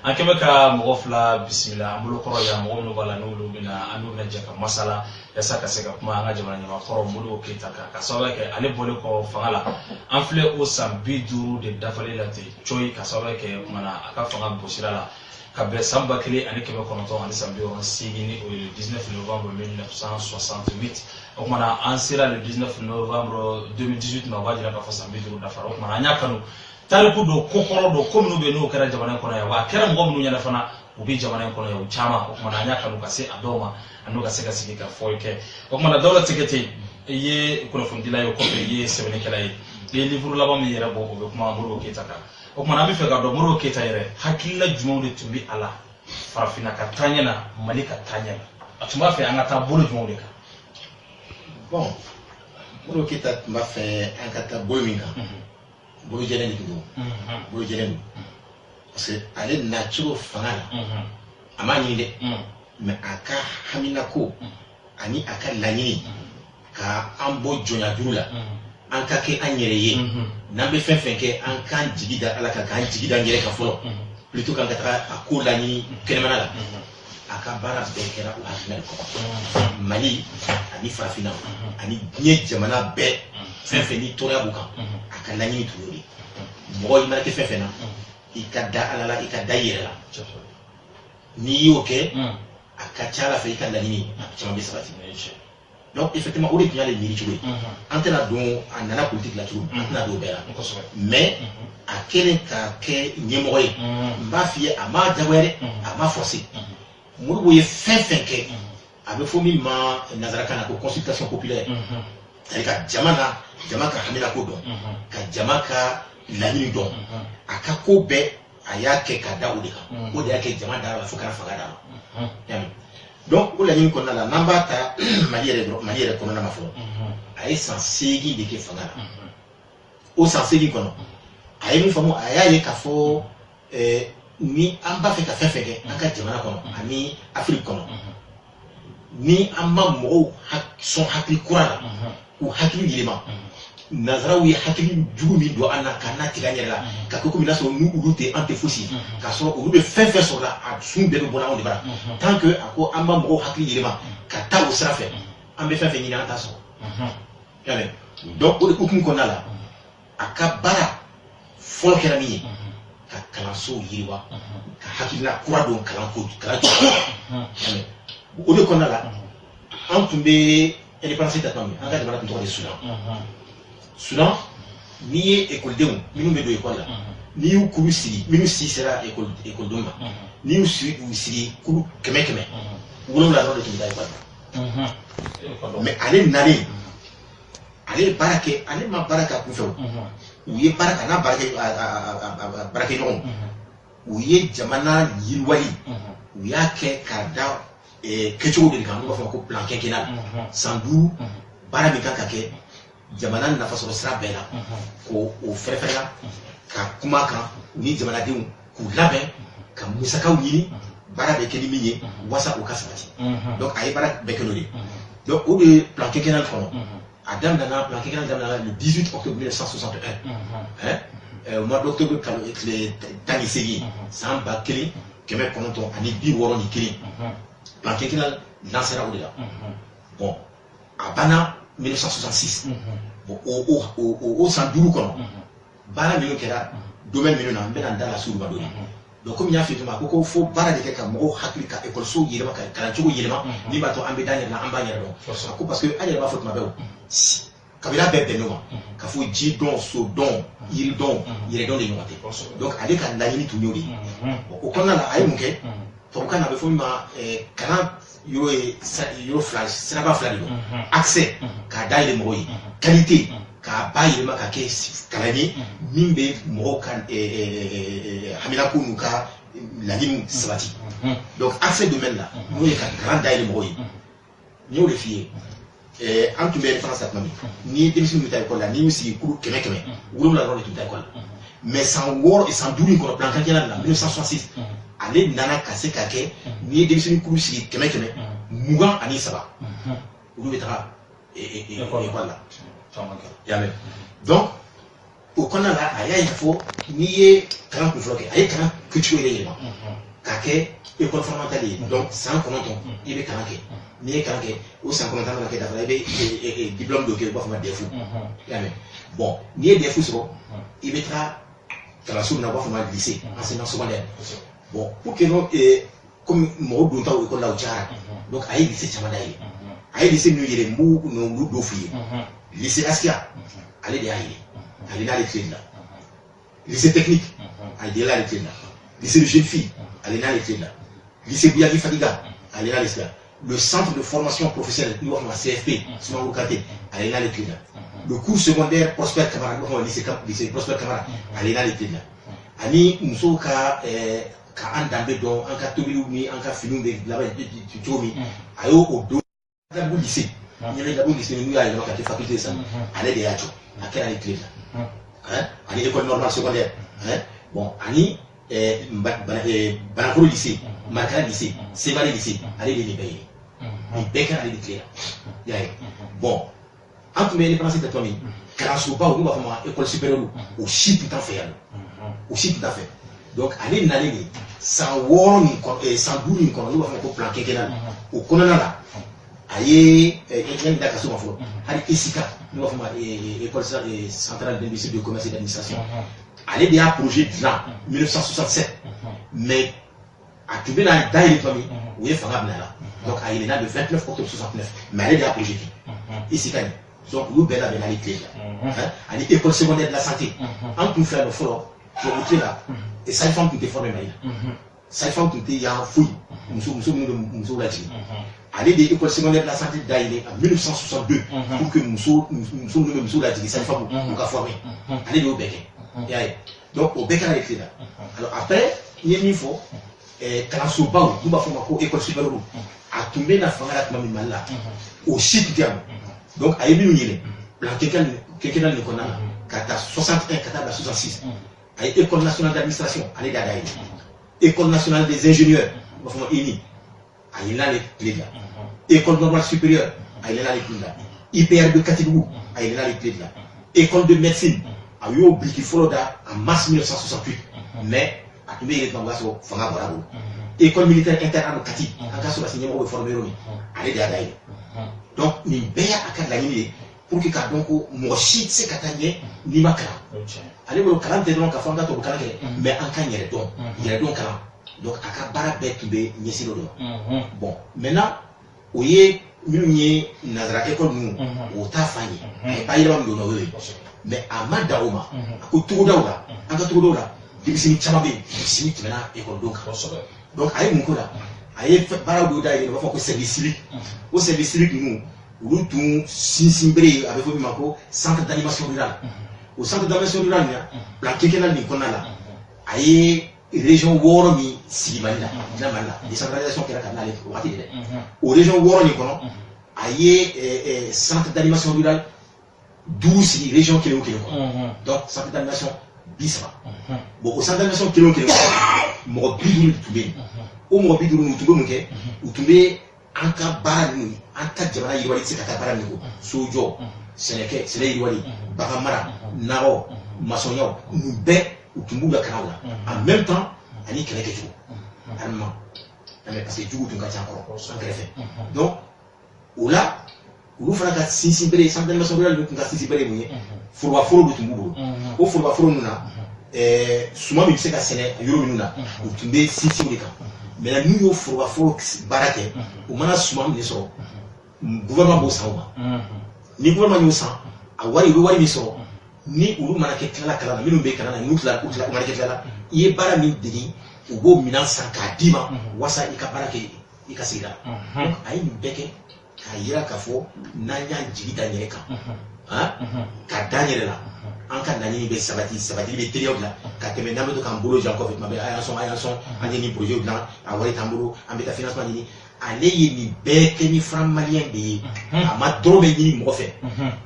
an kɛmɛ ka mɔgɔ fila bisimila an bolo kɔrɔ ya mɔgɔ minnu b'a la n'olu bɛna an n'u bɛna jɛ ka masala yasa ka se ka kuma an ka jamana ɲamakɔrɔ Modibo Keyita kan ka sababu kɛ ale bɔlen kɔ fanga la an filɛ o san 50 de dafalen la ten coyi ka sababu kɛ kumana a ka fanga gosira la ka bɛn san 1998 ani san 19 ni o ye 19 novembre 1968 o kumana an sera le 19 novembre 2018 ma o b'a jira k'a fɔ san 50 dafara o kumana an y'a kanu tariku do kokoro do ko minnu be n'o kɛra jamana kɔnɔ ya wa kɛra mɔgɔ minnu ɲɛna fana u bi jamana kɔnɔ ya u caman o kuma na an y'a kanu ka se a dɔw ma a n'u ka se ka sigi ka fɔli kɛ o kuma na Dawuda Tigɛte i ye kunnafonidila ye o kɔfɛ i ye sɛbɛnnikɛla ye i ye livre laban min yɛrɛ bɔ o bɛ kuma Modibo Keyita kan o kuma na an bɛ fɛ ka dɔn Modibo Keyita yɛrɛ hakilila jumɛnw de tun bɛ a la farafinna ka taa ɲɛ na Mali ka taa ɲɛ na a tun b'a fɛ an ka taa bolo jumɛnw de kan bon Modibo Keyita tun b'a fɛ an ka taa bolo min kan bolo jɛlen de tun don bolo jɛlen don parce que ale nacogo fanga la a m'a ɲini dɛ mais a ka haminako ani a ka laɲini ka an bɔ jɔnya juru la an ka kɛ an yɛrɛ ye n'an bɛ fɛn fɛn kɛ an k'an jigi da ala kan k'an jigi da an yɛrɛ kan fɔlɔ plutôt kan ka taga a ko laɲini kɛnɛmana la a ka baara bɛɛ kɛra o hakilina de kɔnɔ Mali ani farafinna ani diɲɛ jamana bɛɛ fɛn fɛn ni tɔɔrɔya b'u kan a ka laɲini tun y'o de mɔgɔ i mana kɛ fɛn fɛn na i ka da ala la i ka da i yɛrɛ la n'i y'o kɛ a ka ca ala fɛ i ka laɲini caman bɛ sabati donc effectivement o de tun y'ale miiri cogo ye an tɛna don a nana politique la cogo an tɛna don bɛɛ la mais a kɛlen ka kɛ ɲɛmɔgɔ ye n b'a f'i ye a m'a jagoya dɛ a m'a forcer Modibo ye fɛn fɛn kɛ a bɛ fɔ min ma nanzarakan na ko consultation populaire c'est-à-dire ka jama ka hamina ko dɔn ka jama ka laɲini dɔn a ka ko bɛɛ a y'a kɛ ka da o de kan o de y'a kɛ jama da la fo kana fanga d'a ma donc o laɲini kɔnɔna la n'an b'a ta Mali yɛrɛ kɔnɔna na fɔlɔ a ye san 8 de kɛ fanga la o san 8 kɔnɔ a ye min faamu a y'a ye k'a fɔ ni an b'a fɛ ka fɛn fɛn kɛ an ka jamana kɔnɔ ani Afiriki kɔnɔ ni an ma mɔgɔw sɔn hakili kura la k'u hakili yɛlɛma nazaraw ye hakili jugu min don an na k'a n'a tigɛ an yɛrɛ la ka kɛ komi n'a sɔrɔ n'u olu tɛ an tɛ fosi k'a sɔrɔ olu bɛ fɛn fɛn sɔrɔ la a sun bɛɛ bɛ bɔ anw de bara tant que a ko an b'a mɔgɔw hakili yɛlɛma ka taa o sira fɛ an bɛ fɛn fɛn ɲini an t'a sɔrɔ y'a mɛn donc o de hukumu kɔnɔna la a ka baara fɔlɔ kɛra min ye ka kalansow yiriwa ka hakilina kura don kalanko kalan y'a mɛn o de kɔnɔna la an tun bɛ indépendance ta tuma min an ka jamana tun tɔgɔ de Sudan Sudan n'i ye ekɔlidenw minnu bɛ don ekɔli la n'i y'u kuru sigi minnu si sera ekɔlidenw ma n'i y'u sigi kuru 100 wolonwula dɔrɔn de tun bɛ taa ekɔli la mais ale nalen ale ye baara kɛ ale ma baara kɛ a kunfɛ u ye baara kɛ a n'a baarakɛɲɔgɔnw u ye jamana yiriwali u y'a kɛ k'a da kɛcogo de kan n'u b'a fɔ ko plan quinquennal san 5 baara min kan ka kɛ jamana nafasɔrɔ sira bɛɛ la k'o fɛrɛfɛrɛ ka kuma kan u ni jamanadenw k'u labɛn ka musakaw ɲini baara bɛ kɛ ni min ye walasa o ka sabati donc a ye baara bɛɛ kɛ n'o de donc o de ye plan quinquennal kɔnɔ a daminɛna plan quinquennal daminɛna le 18 octobre 1961 mois d'octobre tile 18 san 1961 plan quinquennal lancera o de la bon a banna 1966 bon o san 5 kɔnɔ baara minnu kɛra domaine minnu na n bɛna n da la s'olu ma dɔɔni donc comme n y'a f'i ye ko fo baara de kɛ ka mɔgɔw hakili ka ekɔlisow yɛlɛma ka kalancogo yɛlɛma min b'a to an bɛ da an yɛrɛ la an b'an yɛrɛ dɔn ko parce que an yɛrɛ b'a fɔ tuma bɛɛ kabila bɛɛ bɛn ɲɔgɔn ka fɔ ji dɔn so dɔn yiri dɔn yɛrɛ dɔn de ɲɔgɔn tɛ donc ale ka laɲini tun y'o de ye o kɔnɔna la a ye mun kɛ tubabukan na a bɛ fɔ min ma kalan yɔrɔ ye yɔrɔ fila siraba fila de don accès k'a dayɛlɛ mɔgɔw ye qualité k'a ba yɛlɛma ka kɛ kalan ye min bɛ mɔgɔw ka haminako n'u ka laɲiniw sabati donc accès domaine la n'o ye ka kalan dayɛlɛ mɔgɔw ye n y'o de f'i ye an tun bɛ référence ta tuma min n'i ye denmisɛnninw bɛ taa ekɔli la n'i y'u sigi kuru 100 wolonwula dɔrɔn de tun bɛ taa ekɔli la mais san 6 san 5 in kɔnɔ plan quinquennal la 1966 ale nana ka se ka kɛ n'i ye denmisɛnnin kuru sigi 100 23 olu bɛ taga ekɔli la y'a mɛn donc o kɔnɔna la a y'a ye fɔ n'i ye kalan kun fɔlɔ kɛ a ye kalan kɛcogo yɛrɛ yɛlɛma k'a kɛ école fondamentale ye donc san 9 i bɛ kalan kɛ n'i ye kalan kɛ o san 9 mana kɛ dafara i bɛ diplôme dɔ kɛ u b'a fɔ ma DEF y'a mɛn bon n'i ye DEF sɔrɔ i bɛ taga kalanso min na u b'a fɔ ma lycée enseignement secondaire bon pour que comme mɔgɔw dontaw ekɔli la u cayara donc a ye lycée caman dayɛlɛ a ye lycée minnu yɛlɛ n b'u dɔ f'i ye lycée Askia ale de y'a yɛlɛ ale n'ale tile de la lycée technique ale de y'ale tile de la lycée de jeune fille ale n'ale tile de la lycée Bouyagi Fadiga ale n'ale tile de la le centre de formation professionnelle n'u b'a fɔ ma CFP Soumaoro Kanté ale n'ale tile de la le cours secondaire Prosper Camara n'u b'a fɔ ma lycée Prosper Camara ale n'ale tile de la ani musow ka an danbe dɔn an ka tobiliw ni an ka finiw bɛ laban cogo min a y'o don Dabu lycée ɲɛnɛ Dabu lycée n'u y'a yɛlɛma ka kɛ faculté san ale de y'a jɔ a kɛra ale tile la ani école normale secondaire bon ani Banakoro lycée Marikala lycée Sevare lycée ale de bɛɛ ye nin bɛɛ kɛra ale de tile la y'a ye bon an tun bɛ indépendance ta tuma min kalansobaw n'u b'a fɔ ma école supérieure o si tun t'an fɛ yan o si tun t'a fɛ donc ale nalen de san 6 nin kɔnɔ san 5 nin kɔnɔ n'u b'a fɔ ma ko plan quinquennal o kɔnɔna la a ye yanni da ka so ma fɔlɔ hali ESICA n'u b'a fɔ ma école centrale d'industrie de commerce et d'administration ale de y'a projet dilan 1967 mais a tun bɛ na dayɛlɛ tuma min o ye fanga bila la donc a yɛlɛnna le 29 octobre 69 mais ale de y'a projet kɛ ESICA nin donc olu bɛɛ labɛnna ale tile la ani école secondaire de la santé an tun filɛ nin fɔlɔ tubabu tile la sage-femme tun tɛ formé Mali la sage-femme tun tɛ yan foyi muso minnu bɛ musow lajigin ale de école secondaire de la santé dayɛlɛ en 1962 pour que muso minnu bɛ musow lajigin sage-femme u ka formé ale de y'o bɛɛ kɛ i y'a ye Donc, au bec à l'écrit là. Alors, après, il y a une fois, quand on se bat, nous avons fait l'école supérieure, à tomber dans la famille là, au site terme. Donc, à Émile Nile, quelqu'un dans l'école là, qui a 61, qui a 66, à l'école nationale d'administration, à l'État École nationale des ingénieurs, nous avons INI, à l'État les clés là. École normale supérieure, à l'État les clés là. IPR de Katibou, à l'État les clés là. École de médecine, à eu Bliki Foloda en mars 1968, mais à tomber les Bangaso, Fanga Bravo. École militaire interne Kati, en cas où la signé au formé, à l'État d'ailleurs. Donc, ni béa à la ligne pour que donc mon shit c'est katanye ni makara. Allez vous calme t'es donc à fond d'être au calme mais en cas il y a donc calme. Donc à kabara bête be nyesi lodo. Bon maintenant au yé mieux nazara école nous au tafani et pas y avoir de nous mais à madaoma à tout daola en cas tout daola dibisimi chamabe dibisimi maintenant école donc ayi mon là ayi bara do da il va faire que service civique au service civique nous nous tous Sinsimbré avec vous mako centre d'animation rurale au centre d'animation rurale la quelqu'un ni kona là ayi région Woromi Silimani là décentralisation qui est la canal au région Woromi kono ayi centre d'animation rurale 12 régions qui est donc centre d'animation Bisma bon au centre d'animation qui est mo bidou tubé au mo bidou nous tubé muke ou tubé en cas barani en cas jamana yirwali c'est kata barani ko sojo seneke sele yirwali bagamara naro masonyo nous be ou tumbu la kanawa en même temps ani keleke tu allemand mais parce que du coup tu ngati encore sans greffe donc ou là ou fera ka sinsimbere sans d'animation rurale nous ngati sinsimbere mu furwa furo du tumbu o furwa furo nuna souvent mi se ka sene yoro minuna ou tumbe sinsimbere ka mais la nous furwa furo barake o mana souvent mi so gouvernement bo sawa ni gouvernement yo sa a wari mi so ni ulu mana ke kala minnu be kana ni utla mana ke kala iye bara min digi ubo minan sanka dima wasa ikabara ke ikasira donc ayi ni beke ka yira ka fo nanya jigita nyeka ka danyere la anka nani be sabati be teriok la ka teme nambe to kambolo janko fait mabe ayanson anye ni projet blanc a wari tambolo ambeta financement ni ale ni beke ni franc malien be ama drobe ni mo fait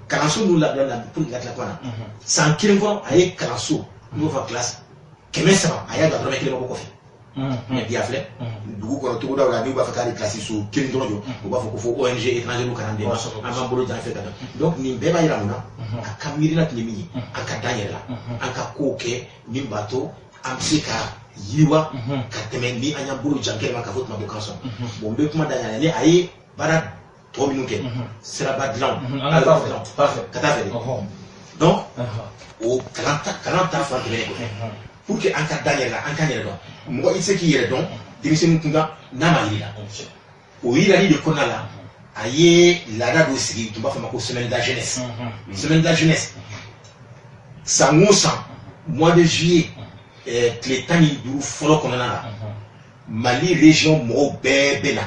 kalanso nous la pour la kwana sans kilen ko aye kalanso nous va classe keme saba aya da drobe kilen ko fait mais bien fait du ko to da ni ba fa kali classe so kilen do jo ba fa ko fo ONG étranger nous kanande ama bolo jan fait donc ni be ba ira muna akamiri na tnyemi akadanya la akakoke ni bato amsika yiwa kateme ni anya bolo jankere maka vote mabokanso bombe kuma danya ne ayi bara to minuke sera badlan parfait katafeli donc au 40 ans fa tebe ko pour que anka danya la anka nyere do mo ise ki yere don dimission kunga na ma yira o yira ni de konala aye la date do sigi tumba fa mako semaine de la jeunesse semaine de la jeunesse ça mois de juillet les temps du folo konana Mali région mo bébé là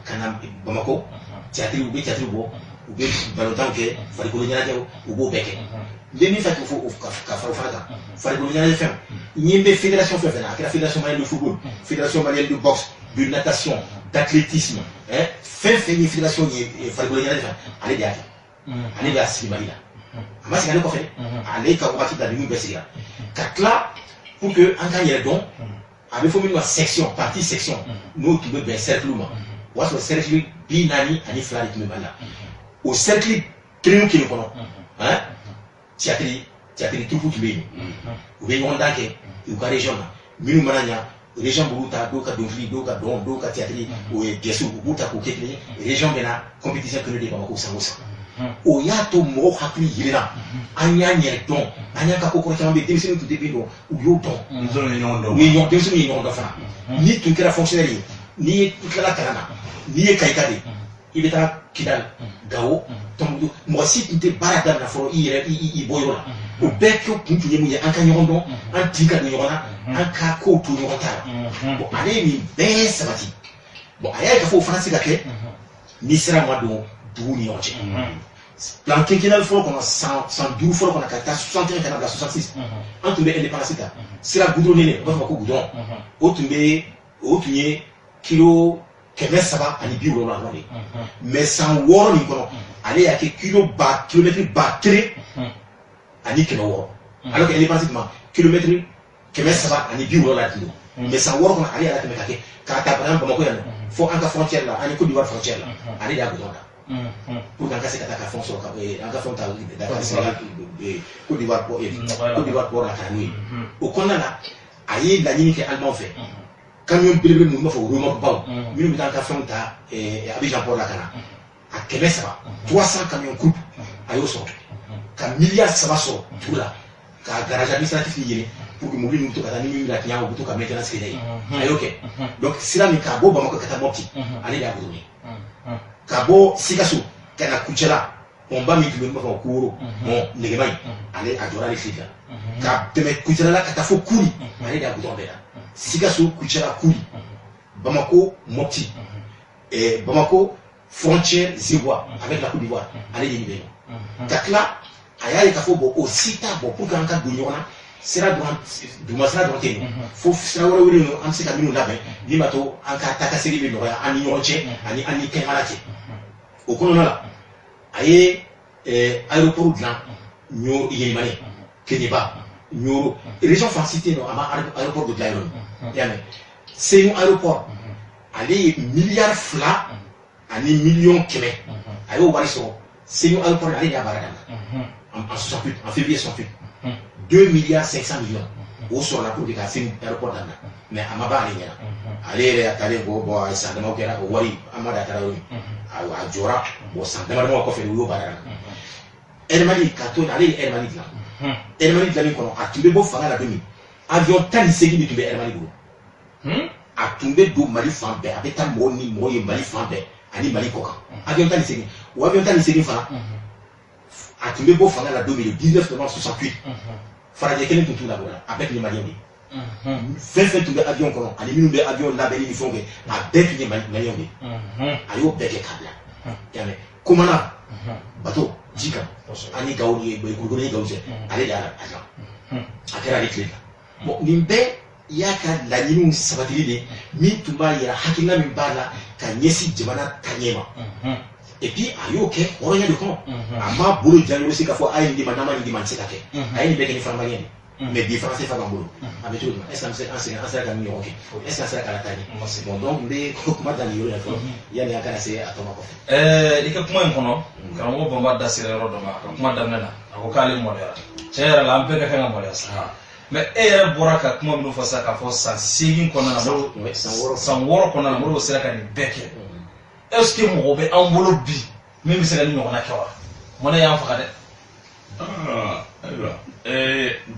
kana Bamako théâtre bo ou bien balotan ke fari ko nyana tew ou bo beke demi fa ko ka fa fari ko nyana fem nyimbe fédération fa la fédération malienne de football fédération malienne de boxe de natation d'athlétisme ni fédération ni fari ko nyana fem allez diati allez ga Silimani là amasi ngale ko fe allez ka ko da ni be katla pour que en gagne donc avec faut une section partie section nous qui veut bien cercle ou moi le cercle binani ani flari qui me bala au cercle créneau qui nous connaît hein théâtre tout pour qui ou bien on dake ou ka région là minu mananya région buruta doka donfli doka théâtre ou gesu buruta ko kekle région bena compétition que nous débat ko sangosa o yato mo hakli yira anya nyere don anya ka kokoro chambe demisini tu debindo u yo don ni yon demisini ni yon do fa ni tu kera fonctionnaire ni kala karana ni kaikade il est à Kidal Gao tombu mo si tu te barada na foro i boyola o bekyo kuntu yemu ya anka nyondo an tika do yona anka ko tu yota bon ale ni be sabati bon aya ka fo français ka ke ni sera mo do du ni onche plan quinquennal fɔlɔ kɔnɔ san 100 fɔlɔ kɔnɔ ka taa 61 ka na bila 66 an tun bɛ indépendance ta sira goudronné u b'a fɔ ko goudron o tun ye kilo 370 de mais san 6 min kɔnɔ ale y'a kɛ kilomètre ba 1 ani 600 alors que indépendance tuma kilomètre 370 la kilo mais san 6 kɔnɔ ale y'a tɛmɛ ka kɛ k'a ta par exemple Bamako yan fo an ka frontière la ani Côte d'Ivoire frontière la ale de y'a goudron da pour qu'an ka se ka taa ka fɛnw sɔrɔ an ka fɛnw ta Dakar Sénégal Côte d'Ivoire port la ka na n'o ye o kɔnɔna la a ye laɲini kɛ Allemand fɛ camion belebele minnu b'a fɔ remorque baw minnu bɛ taa an ka fɛnw ta Abidjan port la ka na a 300 camions groupe a y'o sɔrɔ ka miliyari 3 sɔrɔ dugu la ka garage administratif ɲini pour que mobili ninnu to ka taa ni min bɛna tiɲɛ u bɛ to ka maintenance kɛ n'a ye a y'o kɛ donc sira min k'a bɔ Bamako ka taa Mopti ale de y'a goudronné ka bɔ Sikaso ka na Kucala pɔnba min tun bɛ yen u b'a fɔ ko Woro Nɛgɛma in ale a jɔra ale tile la ka tɛmɛ Kucala la ka taa fo Kuri ale de y'a goudron bɛɛ la Sikaso Kucala Kuri Bamako Mopti Bamako frontière Zébois avec la Côte d'Ivoire ale de nin bɛ yen ka tila a y'a ye k'a fɔ bon o si t'a bɔ pour que an ka don ɲɔgɔn na sira duguma sira dɔrɔn tɛ yen fo sira wɛrɛ wele ninnu an bɛ se ka minnu labɛn min b'a to an ka taa ka segin bɛ nɔgɔya an ni ɲɔgɔn cɛ ani an ni kɛnɛmala cɛ o kɔnɔna la a ye aéroport dilan Yélimane Kéniéba Nioro région fansi tɛ yen nɔ a ma aéroport dɔ dilan yɔrɔ min i y'a mɛn Senu aéroport ale ye miliyari 2 ani miliyɔn 100 a y'o wari sɔrɔ Senu aéroport ale de y'a baara daminɛ en 68 en février 68 2 milliards 500 millions o sɔrɔla pour que ka Senu aéroport daminɛ mais a ma ban ale ɲɛna ale yɛrɛ a taalen bon a san dama kɛra o wari Amadu a taara yɔrɔ min a jɔra bon san dama dama kɔfɛ u y'o baara daminɛ Air Mali ka to ale ye Air Mali dilan Air Mali dilanni kɔnɔ a tun bɛ bɔ fanga la don min avion 18 de tun bɛ Air Mali bolo a tun bɛ don Mali fan bɛɛ a bɛ taa mɔgɔ ni mɔgɔ ye Mali fan bɛɛ ani Mali kɔ kan avion 18 o avion 18 fana a tun bɛ bɔ fanga la don min le 19 novembre 68 farajɛ kelen tun t'u la bɔra a bɛɛ tun ye maliyɛn de ye fɛn fɛn tun bɛ avion kɔnɔ ani minnu bɛ avion labɛnni ni fɛnw kɛ a bɛɛ tun ye maliyɛnw de a y'o bɛɛ kɛ k'a bila i y'a mɛn komana bateau ji kan ani Gawo ye Kulukoro ni Gawo cɛ ale de y'a dilan a kɛra ale tile la bon nin bɛɛ y'a ka laɲiniw sabatili de min tun b'a yira hakilina min b'a la ka ɲɛsin jamana taɲɛ ma et puis a y'o kɛ hɔrɔnya de kɔnɔ a m'a bolo jan se k'a fɔ a ye nin di ma n'a ma nin di ma n tɛ se ka kɛ a ye nin bɛɛ kɛ ni faramaya de mais bi fana tɛ fa b'an bolo a bɛ cogo di est ce que an sera ka min ɲɔgɔn kɛ est ce que an sera ka la taa ɲɛ bon donc n bɛ kuma dan nin yɔrɔ la fɔlɔ yanni an kana se a tɔ ma kɔfɛ. I ka kuma in kɔnɔ karamɔgɔ Bamba da sera yɔrɔ dɔ ma a ka kuma daminɛ na a ko k'ale mɔdɛra tiɲɛ yɛrɛ la an bɛɛ ka kan ka mɔdɛya sa mais e yɛrɛ bɔra ka kuma minnu fɔ sisan k'a fɔ san 8 kɔnɔna na san 6 kɔnɔna na Modibo sera ka nin bɛɛ kɛ est ce que mɔgɔ bɛ an bolo bi min bɛ se ka nin ɲɔgɔnna kɛ wa mɔnɛ y'an faga dɛ. Ayiwa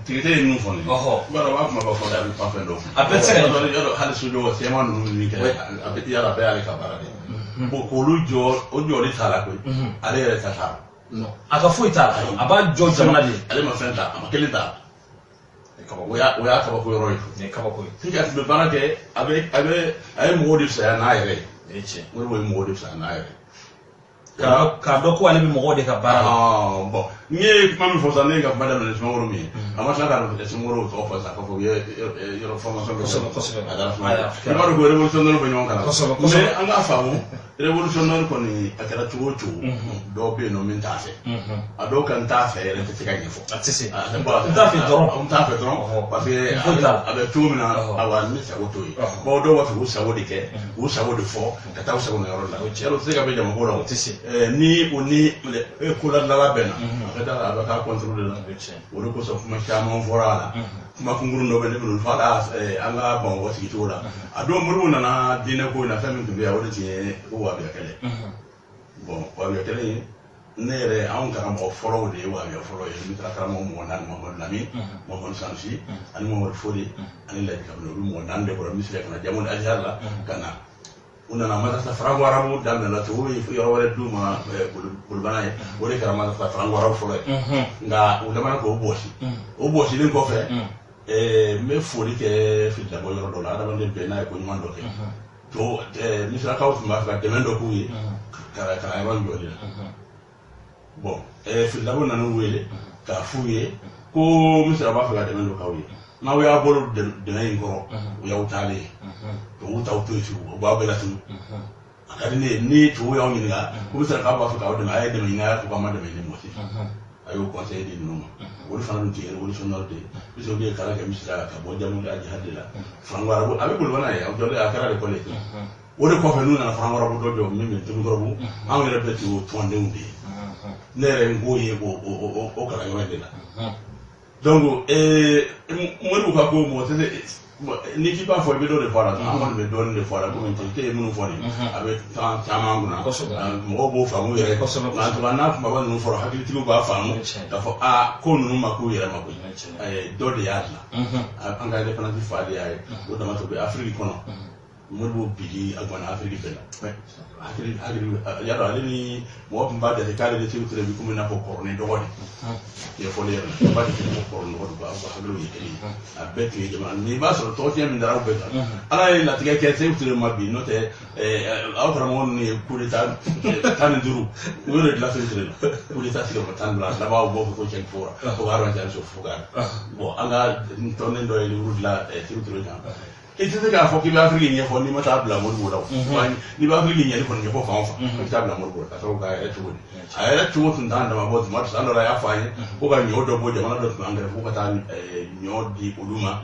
tigitɛ ye ninnu fɔ nin ye i b'a dɔn b'a kuma b'a fɔ de a bɛ pan fɛn dɔw a bɛɛ tɛ se ka yɔrɔ hali sojɔ sɛma ninnu min kɛ a bɛ yala bɛɛ y'ale ka baara de bon k'olu jɔ o jɔli t'a la koyi ale yɛrɛ ta t'a la a ka foyi t'a la a b'a jɔ jamana de ale ma fɛn ta a ma kelen t'a la o y'a kabako yɔrɔ ye nin ye kabako ye puis a tun bɛ baara kɛ a ye mɔgɔw de fisaya n'a yɛrɛ ye Modibo ye mɔgɔw de fisaya n'a yɛrɛ k'a dɔn ko ale bɛ mɔgɔw de ka baara la bon n ye kuma min fɔ sisan ne ye ka kuma daminɛ Sumaworo min ye a ma tila ka Sumaworo tɔgɔ fɔ sisan k'a fɔ u ye yɔrɔ formation kɛ kosɛbɛ a dara Sumaworo i b'a dɔn ko révolutionnaire bɛ ɲɔgɔn kan mais an k'a faamu révolutionnaire kɔni a kɛra cogo o cogo dɔw bɛ yen nɔ min t'a fɛ a dɔw kan t'a fɛ yɛrɛ tɛ se ka ɲɛfɔ a tɛ se n t'a fɛ dɔrɔn t'a fɛ dɔrɔn parce que a bɛ cogo min na awa n bɛ sago to yen bon dɔw b'a fɛ k'u sago de kɛ k'u sago de fɔ ka taa u sago na yɔrɔ la yɔrɔ tɛ se ka bɛ jamako la o tɛ se ni o ni koladala bɛnna a ka da a bɛ k'a contrôler la o de kosɔn kuma caman fɔra a la kuma kunkurun dɔ bɛ ne bolo f'a la an ka Bamakɔ sigicogo la a don Modibo nana diinɛ ko in na fɛn min tun bɛ yan o de tun ye ko wabiya kɛlɛ bon wabiya kɛlɛ in ne yɛrɛ anw karamɔgɔ fɔlɔw de ye wabiya fɔlɔ ye n taara karamɔgɔ mɔgɔ naani Mamadu Lamin Mamadu Sanusi ani Mamadu Fode ani Laji Kamara olu mɔgɔ naani de bɔra misiri ka na jamu Azhar la ka na u nana madrasa Faranko arabu daminɛ la tubabu ye yɔrɔ wɛrɛ d'u ma bolibana ye o de kɛra madrasa Faranko arabu fɔlɔ ye nka u labanna k'o bɔsi o bɔsilen kɔfɛ n bɛ foli kɛ fililabɔ yɔrɔ dɔ la adamaden bɛɛ n'a ye ko ɲuman dɔ kɛ to misirakaw tun b'a fɛ ka dɛmɛ dɔ k'u ye ka na yɔrɔ jɔli la bon filabo nanu wele ka fuye ko misra ba fala de mendo kawye na we abolo de na ngoro ya utale to uta utochu ba bela tu akadi ni to ya onyi nga ko misra ka ba fala de na ay de nga ko ma de ni moti ayo conseil de no woni fana dum tiere woni sonno de biso de kala ga misra ka bo jamu da jihadila frangwara bu abi bul wana ya jole akara de kolle woni ko fe nuna frangwara bu do do min to ngoro bu an ngere be to tonde umbi nere ngoye o kala yone la donc mo ko ko mo ni ki ba fo be do de fara amon be do de fara ko men te munu fo ni abe ta chama nguna mo bo fa mo yere na to na ko ba no fo hakili ti ba fa mo da fo ko nu ma ko yere ma ko do de yalla an ga de pana ti fa de ay do da ma to be afrique kono mo bo bigi agwana afrique bela ya do ale ni mo ba de kale de ti utre bi ko na ko korne do woni ye fo le ba de ko korne do ba hakilo yekeli abet ye jama ni ba so to ti min dara be ala la tige ke se utre ma bi no te autra mo ni kulita tan duru wore de la se utre kulita ti ko tan bla la ba bo ko chen fora ko garo jan so fuga bo anga to ne do e urudla ti utre kan et c'est ça faut qu'il va afrique ni fo ni mata bla mo do ni ba afrique ni ko ni ko fa fa ta bla mo do ta so ga e to ni ay to tun dan da ma bo ma ta ndo ya fa ni ko ga nyodo bo jama do ngare ko ka ta nyodi uluma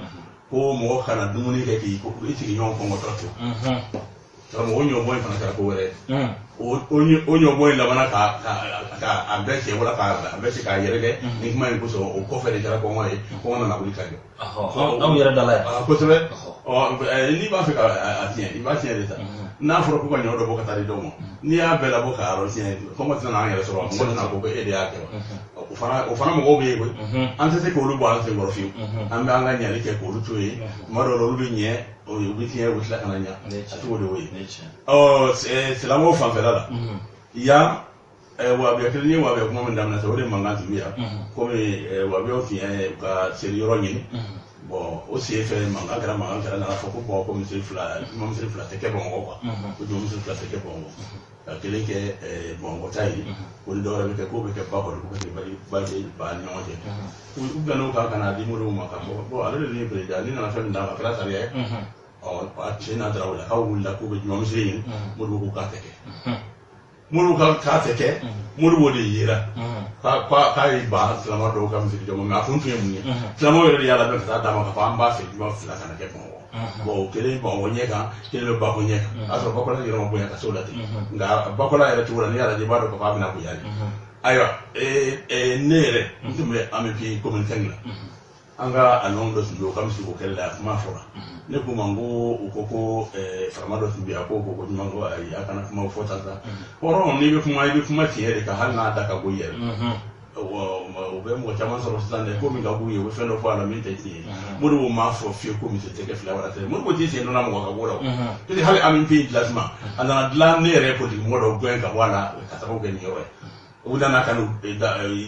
ko mo kana dumuni ke ki ko iti nyon ko ngoto to mo onyo boy fa na ko were onyo boy la bana ka ambeke wala ka ambeke ka yerege ni kuma ko so ko fere jara ko ngai ko na wuli ka am yere dala ko to ni ba fe ka atien ni ba tien de ta na foro ko nyodo bo ka tari do mo ni ya bela bo ka ro tien ko mo tana ngere so mo na ko be ede ake o fana mo be ko ante se ko lu bo ante ngoro fi ambe anga nyali ke ko lu to yi mo do lu bi nye o yu bi tien wutla kana nya atu wo de we c'est la mo fa fela ya wa be akeli wa be ko mo ndam na so de manga tu ya ko me wa be o tien ka seri yoro nyini bon aussi fait manga gara na fo ko ko mo se fla te ke bon ko ko do mo se fla te ke bon akele ke bon ko tayi ko do ra be ko be ke ba ko ke ba ni on je u gano ka kana di mo do ma ka bo ala le ni pre da ni na fa nda ka kala sare o pa chena dra wala ka wala ko be mo se yin mo do ko ka te ke mo ka te ke mo do de yira ka ba salama do ka mi do ma fun tuye munye salama yo ya la be ta da ma ka fa mba fe ma fla kana ke bon bo kele bon wonye ka kele ba ko nye aso ba ko la yiro mo boya ka so la ti nga ba ko la ya tu la ni ala je ba do ka fa na ko ya ayo nere ntumbe amepi community ngla anga along do ndo kam si ko kella ma fora ne ko mango ukoko farmado timbi akoko ko mango ay akana kuma fota ta poro ni be kuma tiere ka halna da ka goyer o be mo chama so stande ko mi ga goyer we feno fo ala mi teti mo do ma fo fi ko mi tete ke fla wala te mo ko ti se no na mo ga gola to hali amin pi plasma andana dla ne report mo do gwen ka wala ka ta ko gni yo udana kanu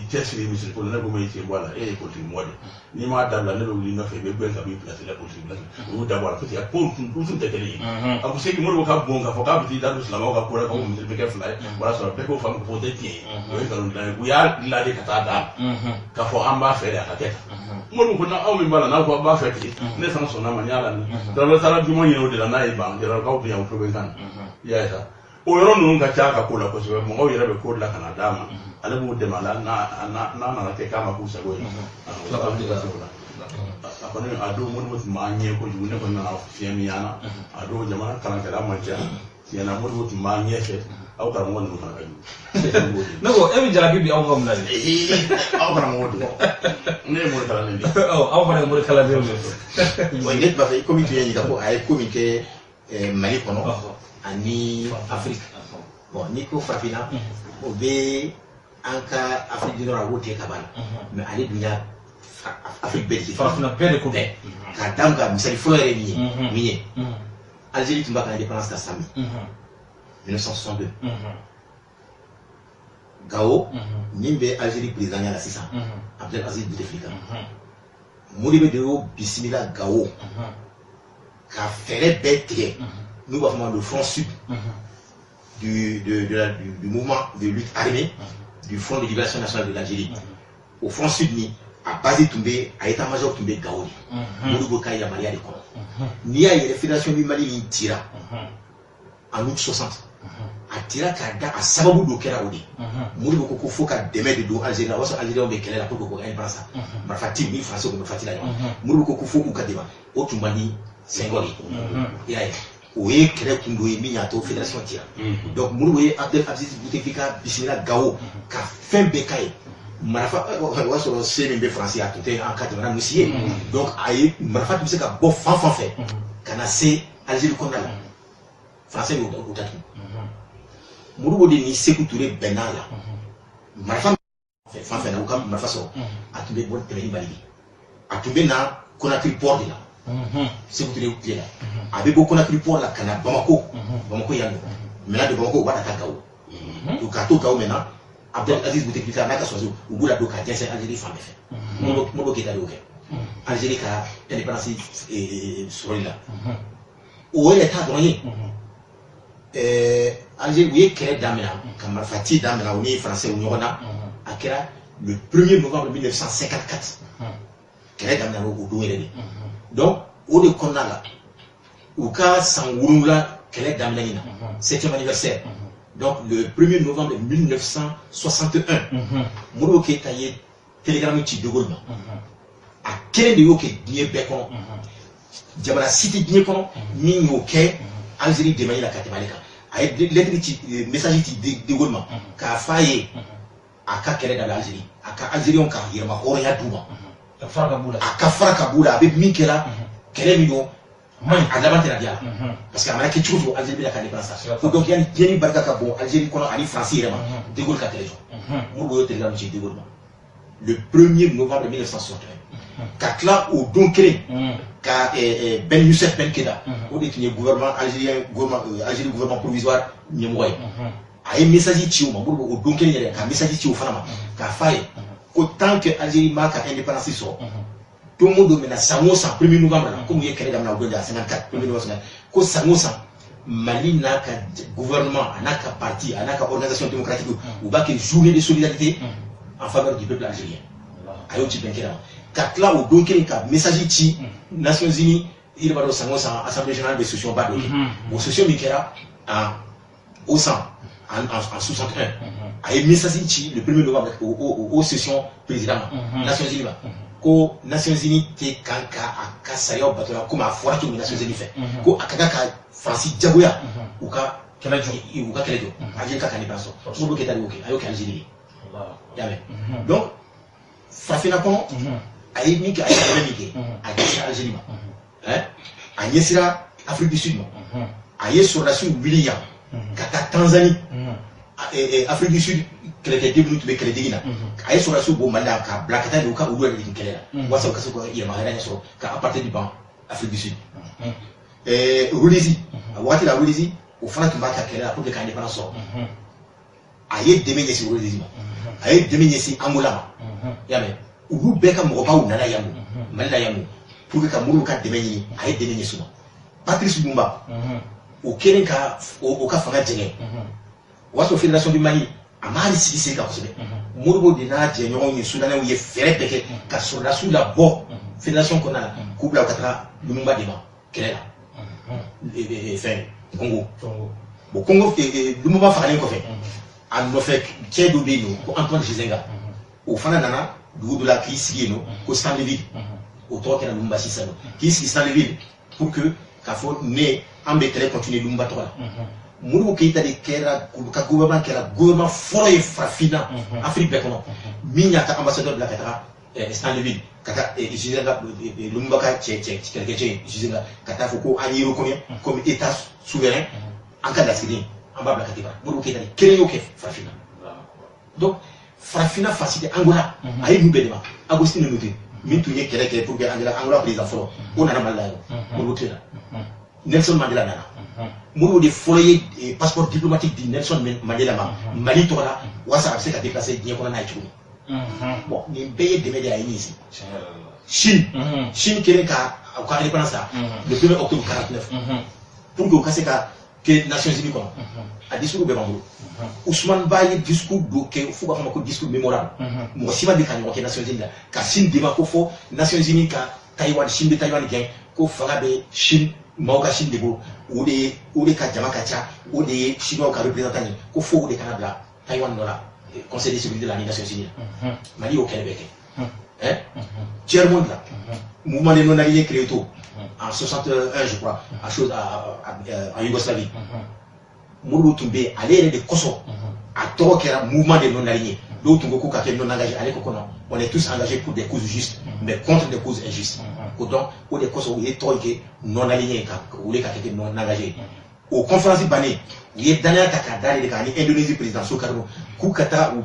tesiri misiri ko ne ko me ti wala ko ti mode ni ma dabla ne be no fe be gwen ka bi place la ko ti place u da wala ko ti ko tun te tele aku se ki mo ka bon ka fo ka bi da do slama ka ko ko mi be ke fly wala so be ko fam ko te ti o ka no da ya la de ka ta da ka fo amba fe da ka te mo ko na aw mi bala na ko ba fe ti ne sama so na ma nyala ni da la sala bi mo nyino de la na e ba de la ka bi ya ko be kan ya ita o yoro nu ka cha ka kula ko so mo yere be ko la kana dama ale bu de mala na ke kama ku sa goyi akone ado mo mo ma nye ko ju ne ko na fiemi yana ado jamana kana kala ma ja yana mo mo ma nye fe aw ka mo no kana ju no e bi jara bi aw ngam la aw ka mo do ne mo kala ne aw fa mo kala de mo nget ba fe comité yi da ko ay comité mali kono ani Afrique bon ni ko farfina o be anka Afrique du Nord wote kabana mais ali dunya Afrique belgi farfina pede ko ka danga misali flore ni Algérie tumba ka indépendance ta sami 1962 Gao nimbe Algérie président ya la 600 Abdel Aziz Bouteflika modibe de bismillah Gao ka fere bête nous avons le front sud du mouvement de lutte armée du Front de Libération Nationale de l'Algérie. Au front sud, à base tombé, à état-major tombé Gaoudi. Modibo Kaya Maria de Kono. Nia et la Fédération du Mali ni tira en août 60. A tira Kada à Sababou do Keraoudi. Modibo Koko Foka Demet de Do Algérie, la Algérie de Kela pour Koko Embrassa. Marfati, 1000 Français comme Fatila. Modibo Koko Foka Kadema. Otumani, Sengoli. Et aïe. Oui, Kere Kundoé, Miniato, Fédération Tira. Donc, Modibo Abdel Aziz Bouteflika, Bismillah Gao, Ka fin Bekaye. Marafa wa sɔrɔ se min bɛ faransi a tun tɛ an ka jamana musi ye donc a ye marifa tun bɛ se ka bɔ fan fan fɛ ka na se Algérie kɔnɔna la faransi y'o datugu Modibo de ni Sékou Touré bɛnna la marifa fan fɛn na u ka marifa sɔrɔ a tun bɛ bɔ tɛmɛ ni Mali a tun bɛ na Conakry port de la Sékou Touré tile la a bɛ bɔ Conakry port la ka na Bamako yan nɔ maintenant de Bamako u b'a taa Gao donc ka to Gao maintenant Abdel Aziz Bouteflika n'a qu'à choisir ou bout la doka c'est Algérie femme fait. Mobo qui est allé au Caire. Algérie qui a indépendance sur là. Où est l'état douanier? Algérie oui qu'elle d'amena, comme Fatih d'amena on est français on y en a. À Kera le 1er novembre 1954. Qu'elle d'amena au douanier. Donc au de Konala, au cas sans Wurula qu'elle d'amena ina. 7e anniversaire. Donc le 1er novembre 1961, Modibo Keïta y télégramme de Gaulle. À quel niveau que Dieu Bekon, Diabala cité Dieu Kon, Migno Kay, Algérie démanié la Catémalika. A lettre message de Gaulle, qu'a failli à Kakere dans l'Algérie, à Algérie on carrière, ma Oria Douma, à Kafra Kaboula, avec Mikela, Keremino. À l'avant de la diable. Parce qu'à Malaki Tchoufou, Algérie la indépendance. Donc il y a une Jenny Barkakabo, Algérie qu'on a dit français, de Gaulle Catéléjon. Mouboyo Télégramme de Gaulle. Le 1er novembre 1961. Katla au Donkere, car Ben Youssef Ben Keda, au détenu gouvernement algérien, Algérie gouvernement provisoire, Niemouaï. A un message Tchou, au Donkere, un message Tchou Fanama, car faille, qu'autant que Algérie marque indépendance, tout le monde mena Samosa 1er novembre comme il y a quelqu'un dans le 54 1er novembre ko Samosa Mali n'a qu'un gouvernement n'a qu'un parti n'a qu'une organisation démocratique ou pas qu'une journée de solidarité en faveur du peuple algérien ayo ti benkera kat là au donc un message ti Nations Unies il va dans Samosa assemblée générale des sociaux ba do au sociaux mikera au 100 en 61 a un message ti le 1er novembre aux sessions président Nations Unies ko Nations Unies te kanka aka sayo batola comme a fora to Nations Unies fait ko akaka ka Francis Diagoya ou ka kelejo aje ka kanibra so mo bo ketali oke ayo ka Algérie yabe donc Fafina kon ayi mi ka ayi mi ke ayi Algérie hein ayi sira Afrique du Sud ayi sur la sous William kata Tanzanie Afrique du Sud keleke debulu tube kele digina ay sura su bo manda ka blakata do ka udu ni kelela wasa ka ko ya mahara ya so ka à partir du banc Afrique du Sud Rhodesie wati la Rhodesie o fana tumba ka kelela pour que ka indépendance aye demenye si Rhodesie aye demenye si Angola ya me udu beka mo ba unala yamu manda yamu pour que ka muru ka demenye aye demenye suma Patrice Lumumba o keren ka o ka fanga jenge waso Fédération du Mali amari sigi ka kosebe Modibo de na je ñoŋo ni Soudanais ye fere beke ka soda sous la bo Fédération qu'on a couple au katra Lumumba de ba kelela fait Congo bon Congo Lumumba fa ko fe an no fe ke do be no ko Antoine Gizenga o fana nana du la ki sigi no ko Stanleyville o to ke na Lumumba sisano ki sigi Stanleyville pour que ka fo ne ambe tele continuer Lumumba to la Modibo Keïta de Kera, gouvernement fort et Fafina, Afrique Bekono, Mignata ambassadeur de la Kata, Stanleyville, Kata, Gizenga, Lumumba, Gizenga, Kata Foucault, Ani reconnu comme État souverain, en cas d'asile, en bas de la Katiba. Modibo Keïta de Kereyoke, Fafina. Donc, Fafina facilite Angola, Aïe Noubedema, Agostine Nouté, Mintouye Kereke pour que Angola prise en fort, on a un mal là, Modibo Keïta. Nelson Mandela Nana. Modibo de foyer passeport diplomatique de Nelson Mandela Mali Tola, Wassa a fait déplacer bien qu'on a été. Bon, les pays de médias ici. Chine qui est au Canada, le 1er octobre 49. Pour que vous cassez que Nations Unies comme a discours de Bambo Ousmane Ba y discours que faut pas faire discours mémorable moi si ma dit que Nations Unies là ka Chine débat ko fo Nations Unies ka Taïwan Chine de Taïwan gain ko fanga be Chine mauka Chine debo ou de ka jama ka cha ou de chinois ka représentant ko fo ou de Canada Taïwan là Conseil de sécurité de la Nations Unies Mali au Québec hein tiers monde là mouvement des non-alignés créé tout en 61 je crois en Yougoslavie Mourou Toumbe allait de Kosovo à Toro qui era mouvement des non-alignés d'autres beaucoup qui non engagés allez on est tous engagés pour des causes justes mais contre des causes injustes donc pour des Kosovo il est trop que non-alignés ou les qui non engagés aux conférences banées il est dans la Takada de Kani Indonésie président Sokarno Kukata ou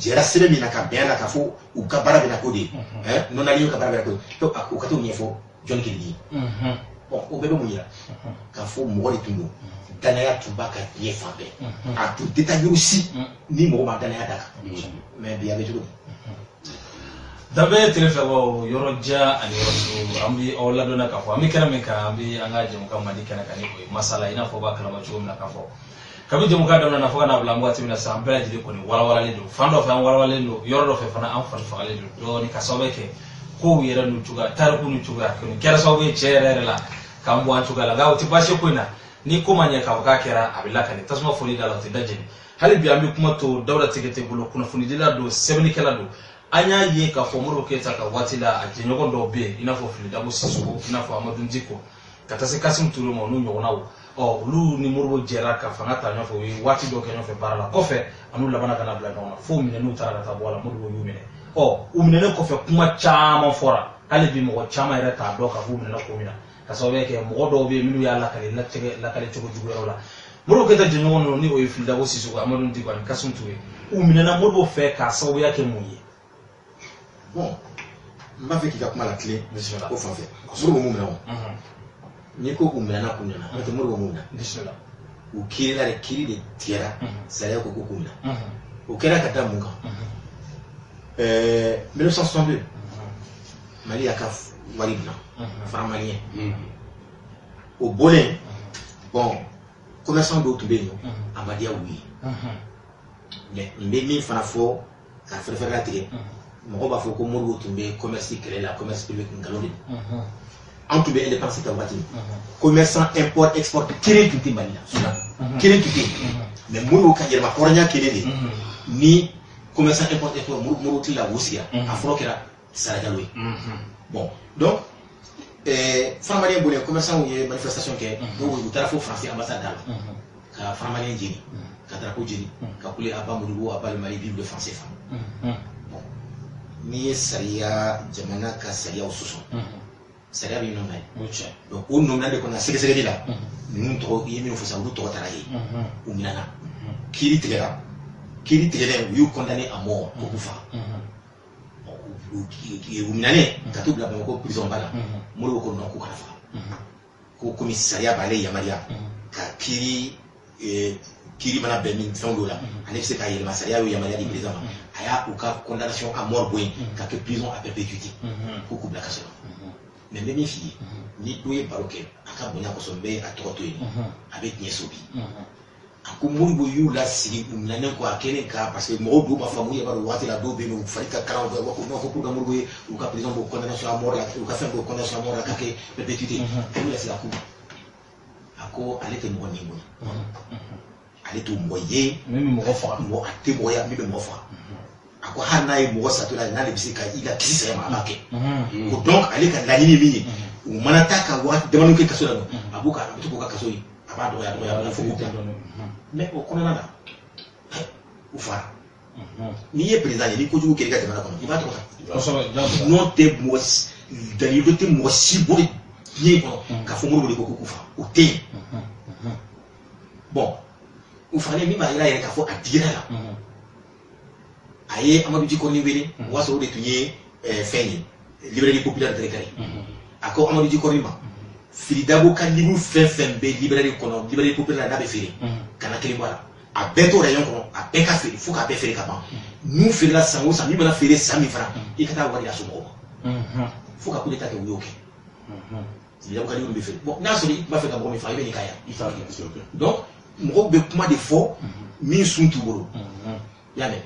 Jera Sebe Minaka bien la Kafo ou Kabara Benakode hein non alignés Kabara Benakode donc au Kato Niefo John Kennedy bon au bébé Mounira Kafo Mori Tungo Danaya Tubaka bien frappé à tout détail aussi ni Mouma Danaya Daka mais bien avec tout dabe telefa wo yoroja ani yorosu ambi awla dona ka fo amikara men ka ambi angaje mo kam madi kana kani ko masala ina fo ba kala ma chum na ka fo kabi jemu ka dona na fo na blango atimina sambela jide ko ni wala le do fando fa wala le do yoro fe fana am fa le do ni ka sobe ke ko yera nu tuga tarku nu tuga ko ni kera sobe chere la kambo an tuga la gawo ti bashe ko ina ni ko manya ka ka kera abilla kan tasma fo ni dala ti dajeni hali bi ambi kuma to dawla tigete bulo kuna funi dila do sebni kala do anya ye ka fo muro ke ta ka watila a jenyogo do be ina fo fili dabo sisugo ina fo Amadou Ndiko kata se Kasim Touré mo no nyonawo o lu ni muro jera ka fanga ta nyofo wi wati do ke nyofo barala ko fe anu labana kana bla no fo mi nu tara ta bola mudu yu mine o umine ko fe kuma chama fora hali bi mo chama ira ta do ka fu mine ko mina ka so be ke mo do be minu ya la kale la kale to jugo la muro ke ta jenyogo no ni o fili dabo sisugo Amadou Ndiko an Kasim Touré umine na muro fe ka so ya ke muyi bon m'a fait qu'il a comme la clé au fin fait sur le moment ni ko kumena na kunyana ate muri wumuna bismillah ukira le kiri de tierra ça y a ko kumuna ukira kata munga 1962 Mali a kaf walibna framalien au Bolin bon commerçant d'autres béno amadia oui mais mbemi fana fo ka faire la télé mo ba fo ko muru tumbe commerce créé la commerce public ngalori en tout bien indépendance ta wati commerçant import export kéré tuti Mali là kéré tuti mais muru ka yerma kornya kéré de ni commerçant import export muru ti la wosia afro kera sarajaloui bon donc Framalien Bolin commerçant ou manifestation que do utara fo français ambassadeur ka Framalien jini ka drapeau jini ka kule aba murugo aba le Mali bible de français femme ni saria jamana ka saria ususo saria bi nomay donc on nomna de kona sege la nous trop yemi fo sa du to tarayi ou minana kiri tigera yu condamné à mort pour kufa ou minane ka to bla ko prison bala molo ko non ko kana fa ko commissariat balé yamaria ka kiri mana bemin fendo la ane se ka yelma saria yu yamaria di prison aya ou ka condamnation à mort boy ka que prison à perpétuité ko ku bla kaso mais même fille ni doye baroke aka bonya ko sombe a toto ni avec nyesobi ako mungu yu la siri umnane ko akene ka parce que mo do ma famu ya baro wati la do be no farika kala ko ko pour ga mungu ou ka prison bo condamnation à mort la ou ka faire bo condamnation à mort la ka que perpétuité ko la sira ko ako ale ke mo ni mo ale to moye même mo fa mo ate moya mi be mo fa ako hanaye mo sa to la na le bisika ila kisi ma abake ko donc ale ka la ni mini ou manataka wa demanu ke kaso la no abuka bitu ko kaso yi abado ya la fo ko mais au Canada ou fa ni est président ni ko jugu ke ga demana ko il va to non te mo dalilu te mo si bo ni ko ka fo mo ko ko fa o te bon ou fa ni mi ma ila ka fo adira la aye Amadou Djiko ni wele waso de tunye feni librairie populaire de Kari ako Amadou Djiko ni ma Filidabo kan libu fenbe librairie kono librairie populaire na be feri kana kele wala a beto rayon kono a beka feri faut ka be feri kapa nous feri la sango sa mi bana feri 100 000 francs e kata wali la somo faut ka kudeta ke uyoke il y a beaucoup de fait bon n'a sori m'a fait ka bon mi fa ibe ni kaya c'est ok donc mo be kuma de fo min sun tubolo ya me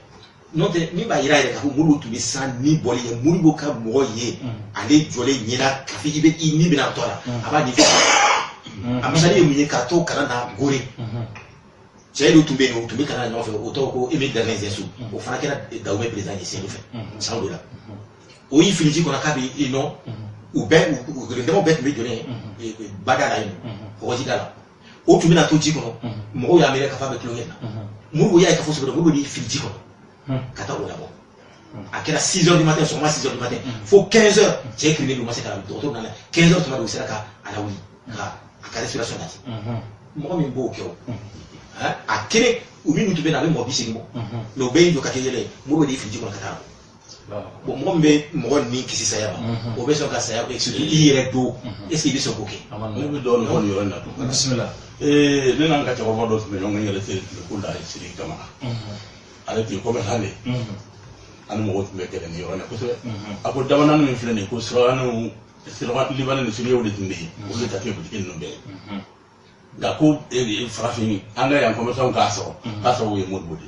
non te ni ba ira ka mulu tu bi san ni boli ye mulu bo ka mo ye ale jole nyina ka fi ibe ni bi na tola aba ni amsali mu ye ka to kana na gore j'ai le tombé no tombé kana no fe o to ko Émile Dernier Zesu o fana kera Dahomey président ici no fe ça do là o yi filiji ko na ka bi e non ou ben ou rendement bet me donner badala yi ko ji dala o tombé na to ji ko mo ya mere ka fa be cloyer na mo ya ka fo so do mo di filiji ko kata o la bon à quelle 6h du matin sur moi 6h du matin faut 15h j'ai écrit le matin à l'auto dans 15h tu m'as dit c'est là à la oui à respiration dati mo mi bo ko a kene ou mi mutu be na be mo bi sigi mo no be ndo ka kele mo be di filiji ko kata bon mo be mo ni kisi saya ba o be so ka saya be expliquer ire do est ce qu'il be so koke mo be do no yo na to bismillah ne nan ka ko do me ngani yele te ko la siri kama ale ti ko be hale an mo wotu be kele ni yo na ko so ako damana no infle ne ko so anu sirwa libana ni siriyo de tindi o le ta ke bu kin no be da ko farafin an ga yan commerçant ka so we mo bodi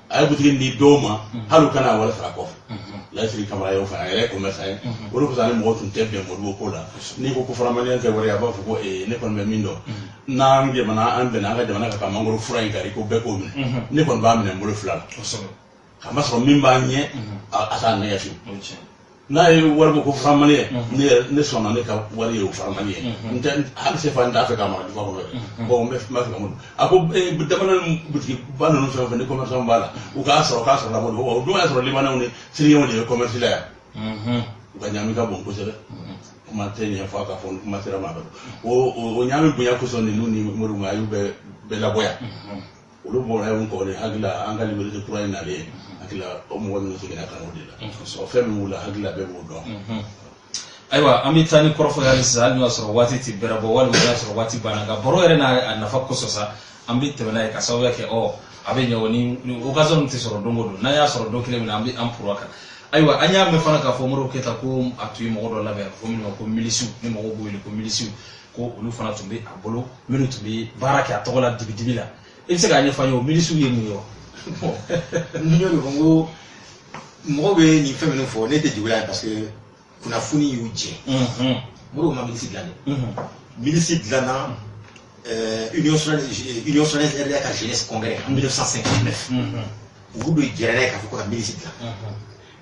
ay butikin di doma halu kana wala fa ko la siri kamara yo fa ay commerçant wala ko sale mo tun tebbe mo ko la ni ko faramani ke wari aba ko ne kon be mindo na nge mana an be na ga jamana ka mangoro furai gari ko be ko min ne kon ba min mo le fulala kama so min ba nye asa na ya fi na yi warbo ko faramani ne so na ne ka wari yo faramani nten hal se fa nda fa kama di ko bo me ma fa mo ako damana buti bana no so fa ne commerçant bala u ka so la mo do do so li mana ne siriyo ne commerce la ba nyami ka bon ko sele kuma teni ya fa ka fon kuma tera ma ba o nyami bunya ko so ne nuni mo ru ma yu be la boya olu bo na ko ne hagla angali be de kura ina le hagla o mo woni so gina kan wodi la so fe mi wala hagla be mo do aywa ami tani korofo ya lisa ni wasoro wati ti berabo wala wala wasoro wati banaga boro ere na nafa ko sosa ambi tebena ka sawo yake o abe nyawoni occasion ti soro dongo do na ya soro do kile mi ambi ampuraka aywa anya me fana ka fo moro keta ko atuyi mo do la be fo mi ko milisiu ni mo go boyli ko milisiu ko olu fana tumbe abolo minu tumbe baraka atola dibidibi la il se gagne fanyo milisiu ye mu yo nyo le bongo mo be ni fe menu fo ne te diwla parce que kuna funi yuje mo ma milisi glane milisi glana Union Sonaise RDA ka jeunesse congrès en 1959 vous do gerere ka ko milisi glana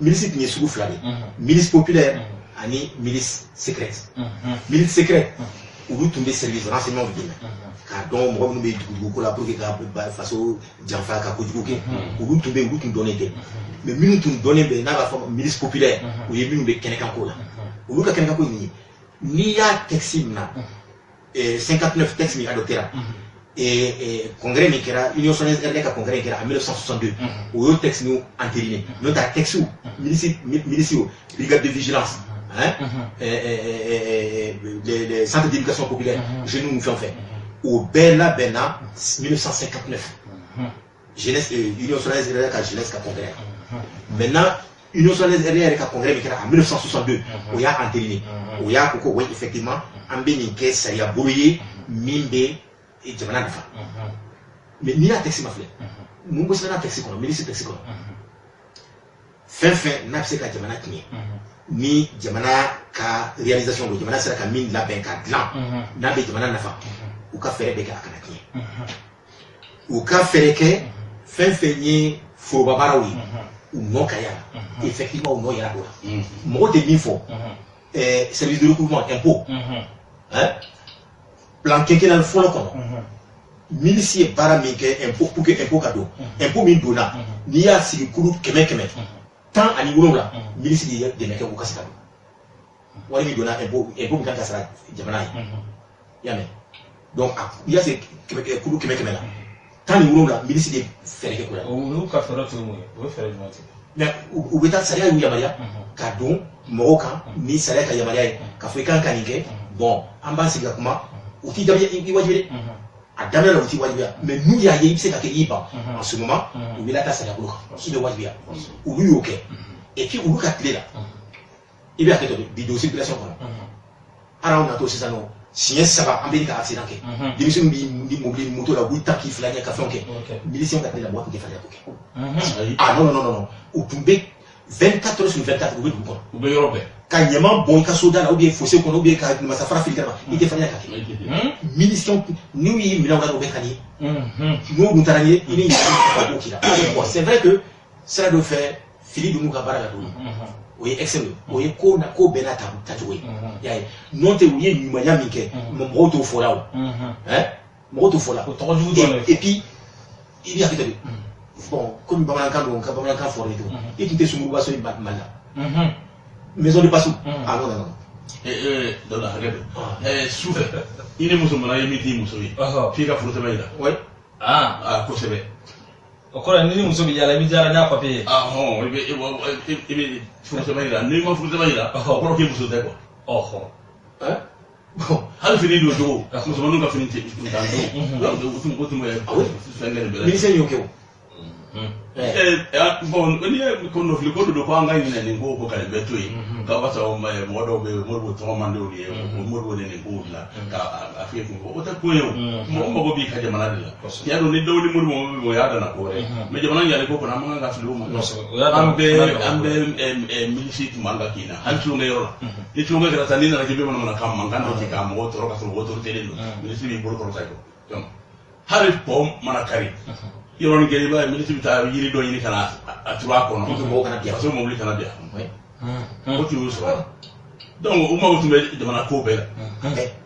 milice ni sugu fila de milice populaire ani milice secrète milice secrète olu tun bɛ service renseignement de dɛmɛ k'a dɔn mɔgɔ minnu bɛ dugu ko la pour que ka faso janfa ka kojugu kɛ olu tun bɛ olu tun dɔnnen tɛ mais minnu tun dɔnnen bɛ n'a b'a fɔ milice populaire o ye minnu bɛ kɛnɛkanko la olu ka kɛnɛkanko ye nin ye n'i y'a texte mina 59 texte min adopté la congrès min kɛra Union Sonaise RDA ka congrès kɛra en 1962 o y'o texte nu entériné n'o tɛ a texte milice brigade de vigilance les centres d'éducation populaire jeunes nous fait au Bella Bena 1959 jeunesse Union Sonaise RDA ka jeunesse ka congrès maintenant Union Sonaise RDA ka congrès min kɛra en 1962 o y'a entériné o y'a ko oui effectivement an bɛ nin kɛ sariya bolo ye min bɛ jamana nafa mais n'i y'a texte ma filɛ mun bɛ sɛbɛn n'a texte kɔnɔ ministre texte kɔnɔ fɛn fɛn n'a bɛ se ka jamana tiɲɛ ni jamana ka réalisation don jamana sera ka min labɛn ka dilan n'a bɛ jamana nafa u ka fɛɛrɛ bɛɛ kɛ a kana tiɲɛ u ka fɛɛrɛ kɛ fɛn fɛn ye foroba baaraw ye u nɔ ka yala effectivement u nɔ yala o la mɔgɔ tɛ min fɔ service de recouvrement impôt plan quinquennal fɔlɔ kɔnɔ milice ye baara min kɛ impôt pour que impôt ka don impôt min donna n'i y'a sigi kulu 100 tan ani 7 milice de ye dɛmɛ kɛ k'u ka se ka don wari min donna impôt min kan ka sara jamana ye y'a mɛn donc i y'a sigi kulu 100 la tan ni 7 milice de fɛɛrɛ kɛ ko la. olu ka fɛɛrɛ t'o mun ye o ye fɛɛrɛ jumɛn tigɛ. mais u bɛ taa sariya y'u yamaruya ka don mɔgɔw kan ni sariya ka yamaruya ye k'a fɔ i kan ka nin kɛ bon an b'an sigi ka kuma u t'i daminɛ i wajibi dɛ a daminɛ la u t'i wajibiya mais n'u y'a ye i bɛ se ka kɛ i ban en ce moment u bɛ taa sariya bolo kan i bɛ wajibiya olu y'o kɛ et puis olu ka tile la i bɛ hakɛ to bi don circulation kɔnɔ ara on a to c'est non signe ça va en béni accident ke division bi mobile moto la buita qui flania ka fonke milition ka la boîte de faire ok ah non ou tomber 24 heures sur 24 ou be Europe ka nyama bon ka soda la ou bien fossé qu'on ou bien ka ma safara filter il te fanya ka milition ni wi mina wala be kani no du tarani il est c'est vrai que ça doit faire Philippe Mouka bara la do oui excellent oui ko na ko benata tatoué yaay non te oui ni manya minke mo to fola hein mo to fola et puis il y a peut-être bon comme Bamalanka donc Bamalanka foré tout et qui te sumuru baso in batmala maison de passou ah non dans la regarde souffle il est musulman il est musulman fika furuta bayda ouais ko sebe okora nini musobi yala bijara nya papier ibe furuta bayda ni ma furuta bayda okoro ke muso deko hein bon hal fini do do musulman ka fini te do utum ministère yokeo bon ni ko no fili ko do ko anga ni ne ko kale beto yi ka bata o mo do be mo bo to mande o mo bo ne ko la ka afike ko o ta ko yo mo go bi ka jamana de la ya do ni do ni mo ya da na ko re me jamana ya ko na ma ga fili mo ambe milisi manga kina han tu ngai ro ni tu ngai grata ni na ke be mo na kam manga do ke ka mo to ro ka to go to tele no milisi bi bolo ko sa ko hari pom mana kari yoron gari ba militi bita yiri do yini kana atura ko no mo kana dia so mo bli kana dia ko ti uso donc o ma ko tumbe de mana ko be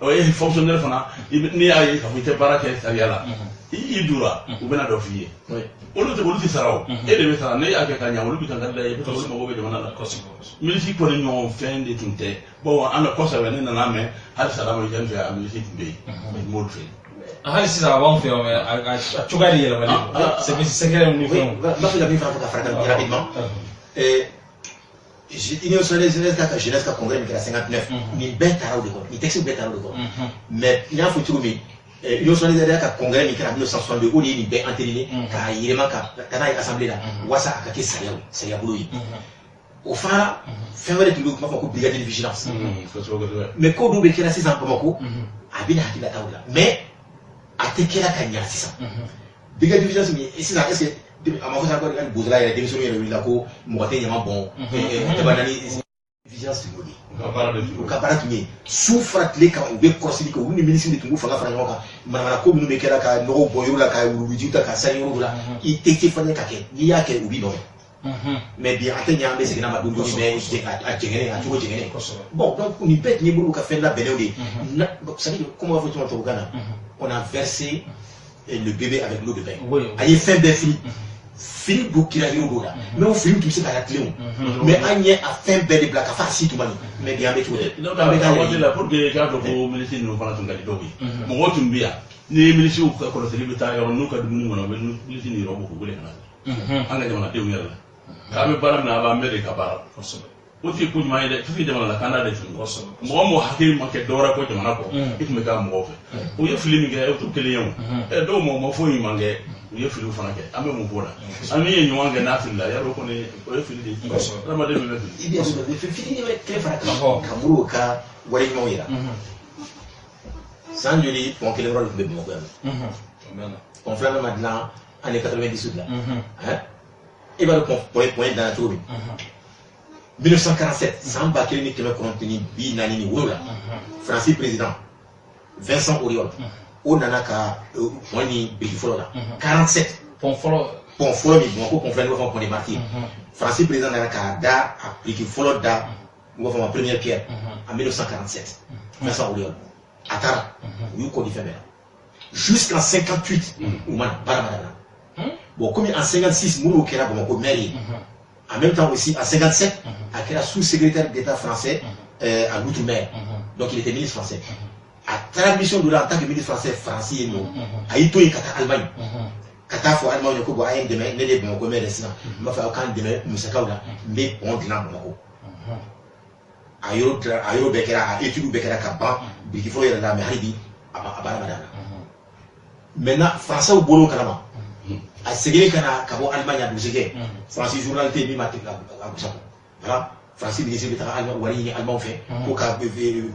o e fonctionnaire fana ni ay ka fite barake sariala i dura o bena do fiye o lu ti saraw e de beta ne ake kanya o lu bita ngada e to mo go be de mana ko militi ko ni no fin de tunte bon ana ko sa ne na me hal salama janfe a militi be mo fe hali sisa avant fait a chugari yela mali c'est clair on fait va faire la même phrase pour faire rapidement Union nationale jeunesse congrès mais 59 ni beta de quoi ni texte beta de quoi mais il y a futur mais Union nationale congrès mais 1962 on est ni ben entériné ka yirema ka kana assemblée là wasa ka ke salia boloyi au fara fin vrai tout ma ko brigade de vigilance mais ko do be kera 6 ans pour mako abina hakila tawla mais atekela kanya sisa brigade de vigilance mais c'est ça est-ce que ama ko sa ko kan bozala ya démission ya wila ko mo te nyama bon te banani vigilance ngodi o ka para tumi souffrat le ka o be korosili ko ni ministre de tungu fanga fanga ka mana ko minu be kera ka no boyuru la ka uru juta ka sari uru la i teke fanya ka ke ni ya ke ubi no mais bien atenya be segina madungu ni be a jengene a tugo jengene bon donc ni bet ni bulu ka fait la benodi vous savez comment va faire tout Ghana on a versé le bébé avec l'eau de bain ayi fait be fini bukira ni odo la mais on film tout ça à la clé mais anye a fait be de black a farci tout mani mais bien avec tout non on la pour que ga do ko ministre no fana tun gadi dobi mo wotum biya ni ministre ko ko tele ta yo no ka dum ni wona ministre ni robo ko gole kana anga jamana de wiyala kabe baram na ba America bara o ti ku ma ide fi jamana la Canada de mo mo hakiri ma ke dora ko jamana ko itme ka mo fe o ye film ge o to kele yon e do mo fo yi mangi o ye film fana ke ame mo bola ami ye nyu wange na film la ya ro ko ne o ye film de rama de me fi bien sûr de film ni me ke fara ka muru ka wari mo yira sans lui pour quel rôle de mo ko on fait maintenant année 98 là hein et va le point dans la tour 1947 sans bakeli ni keme kontini bi nani ni wula Francis président Vincent Auriol o nana ka wani bi folola 47 pon folo mi bon ko confrère ko pon de martyr Francis président nana ka da appliquer folo da on va faire ma première pierre en 1947 Vincent Auriol atara yu ko di femela jusqu'en 58 ou man baramadana bon comme en 56 Mourou Kera Bamako mairie en même temps aussi en 57 à Kera sous-secrétaire d'État français à l'outre-mer donc il était ministre français à transmission de en tant que ministre français à Ito et Kata Allemagne Kata for Allemagne ko bo ayem demain ne de Bamako mairie sinon ma fa aucun demain musakaula mais on dit là Bamako ayoro bekera a étude bekera ka ban biki fo yela la mais halibi abara madana maintenant français au bolo kalama a segin kana kabo Allemagne a bougé Francis journalité mi maté la voilà Francis bi se ta alma wari ni alma fait ko ka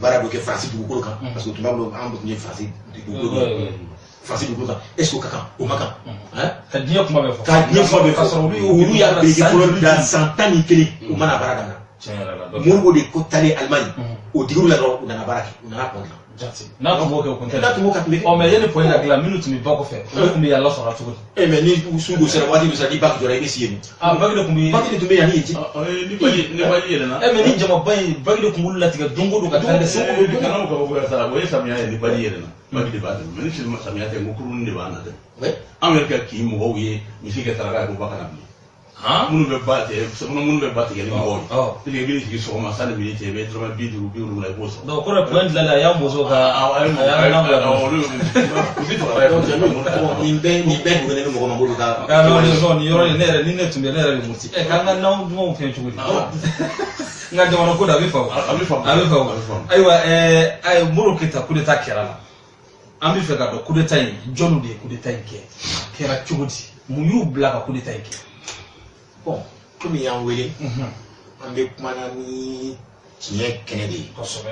bara do ke Francis du ko kan parce que tout le monde en beaucoup Francis du ko Francis du ko est-ce que kaka o maka hein ka diya kuma be fa ka diya kuma be fa ulu ya be ko da santani kele o mana bara dana mo de ko tale Allemagne o diguru la do na baraki na ko na tumo ke kunta na tumo ka tumbe o me yene point la minute mi bako fe ko mi yalla so ratu mais ni sugo sera wadi so di bak jora be sieni bagi de kumbi bagi de tumbe ya ni ti ni bali yele na mais ni jama bagi de kumul lati ga dongo do ka tande so ko do kana ko ko ya sara boye samya ni bali yele na bagi de ba de men ci samya te mo kurun de ba na de amerika ki mo wiye mi fi ka tara ko bakana bi munu be batte munu be batte gele mo ile gele ci so ma sala bi te be drama bi du bi lu la boso do ko point la ya mozo ka ya na ba ni be ngene mo mo ka no ni yoro ni nere ni netumbe nere ni muti kanga na mo fe chugudi nga jamana ko da bi fa aywa ay muro kita kudeta kerala ambi fe ga do kudeta yi jonu de kudeta yi ke kera chugudi mu yu blaka kudeta yi ke bon comme il y a un wele on be kumana ni tiɲɛ kɛnɛ de ye kosɛbɛ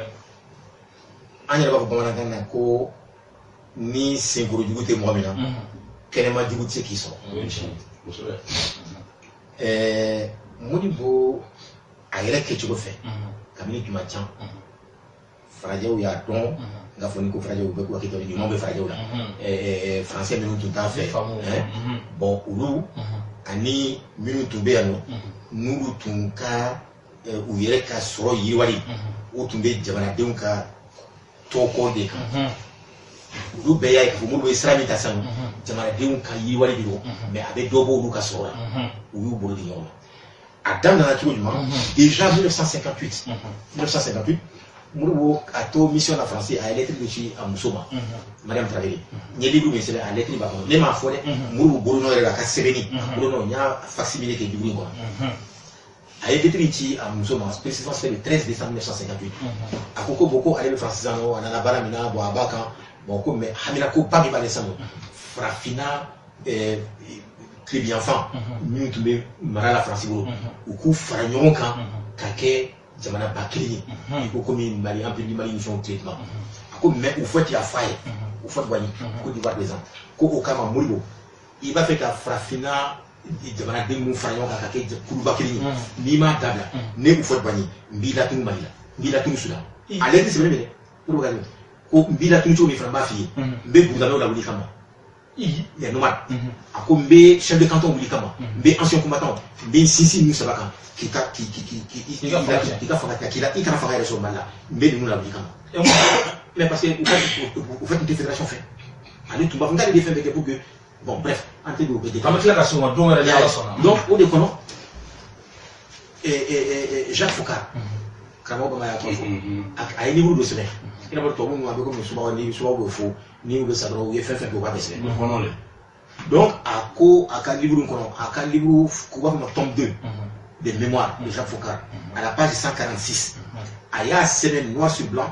an yɛrɛ b'a fɔ bamanankan na ko ni senkuru jugu tɛ mɔgɔ min na kɛnɛma jugu tɛ se k'i sɔrɔ Modibo a yɛrɛ kɛcogo fɛ kabini tuma can farajɛw y'a dɔn nka fɔ ni ko farajɛw bɛ ko hakili to ɲuman bɛ farajɛw la français minnu tun t'a fɛ bon olu ani minnu tun bɛ yan nɔ n'olu tun ka u yɛrɛ ka sɔrɔ yiriwali o tun bɛ jamanadenw ka tɔgɔ de kan olu bɛɛ y'a ye k'a fɔ minnu bɛ sira min ta sisan jamanadenw ka yiriwali de don mais a bɛ dɔ bɔ olu ka sɔrɔ la u y'u bolo di ɲɔgɔn ma a daminɛna cogo jumɛn déjà 1958 Modibo a to mission na français a lettre de ci a muso ma Mariam Traoré ɲɛ livre min sɛbɛn a lettre b'a kɔnɔ ne m'a fɔ dɛ Modibo bolonɔ yɛrɛ la a ka sɛbɛnni bolonɔ n y'a facsimilé kɛ livre in kɔnɔ a ye lettre ci a muso ma précisément c'est le 13 décembre 1958 a ko ko bon ko ale bɛ France sisan nɔ a nana baara min na bon a b'a kan bon ko mais hamina ko ba min b'ale sisan nɔ farafinna tilebiyanfan minnu tun bɛ mara la France bolo u k'u fara ɲɔgɔn kan ka kɛ jamana ba kelen ye i ko komi Mali an bɛ Mali ni fɛnw traitement a ko mais u fɔ ti a fa ye u fɔ Wagni Côte d'Ivoire président ko o kama Modibo i b'a fɛ ka farafinna jamanaden minnu fara ɲɔgɔn kan ka kɛ kuluba kelen ye n'i m'a dabila ne u fɔ Wagni n b'i latunu Mali la n b'i latunu Sudan ale tɛ sɛbɛnni minɛ Modibo ka ko n b'i latunu cogo min fana n b'a f'i ye n bɛ Burukinabew lawuli kama les nomades a ko n bɛ chef de canton wuli kama n bɛ ancien combattant n bɛ n sinsin ninnu saba kan k'i ka fanga ta k'i la i kana fanga yɛrɛ sɔrɔ Mali la n bɛ ninnu lawuli kama mais parce que u fait une fédération fɛ ale tun b'a fɔ n t'ale de fɛn bɛɛ kɛ pour que bon bref an tɛ don o bɛɛ détail an bɛ tila ka s'o ma don wɛrɛ ni Ala sɔnna donc o de kɔnɔ Jacques Foccart karamɔgɔ bama y'a tɔgɔ fɔ a ye livre dɔ sɛbɛn i n'a fɔ tubabu ninnu a bɛ komi Sumaworo ni Sumaworo bɛ fo ni u bɛ sa dɔrɔn u ye fɛn fɛn kɛ u b'a bɛɛ sɛbɛn donc a ko a ka livre in kɔnɔ a ka livre k'u b'a fɔ ma tome 2 de mémoire de Jacques Foccart à la page 146 a y'a sɛbɛn noir sur blanc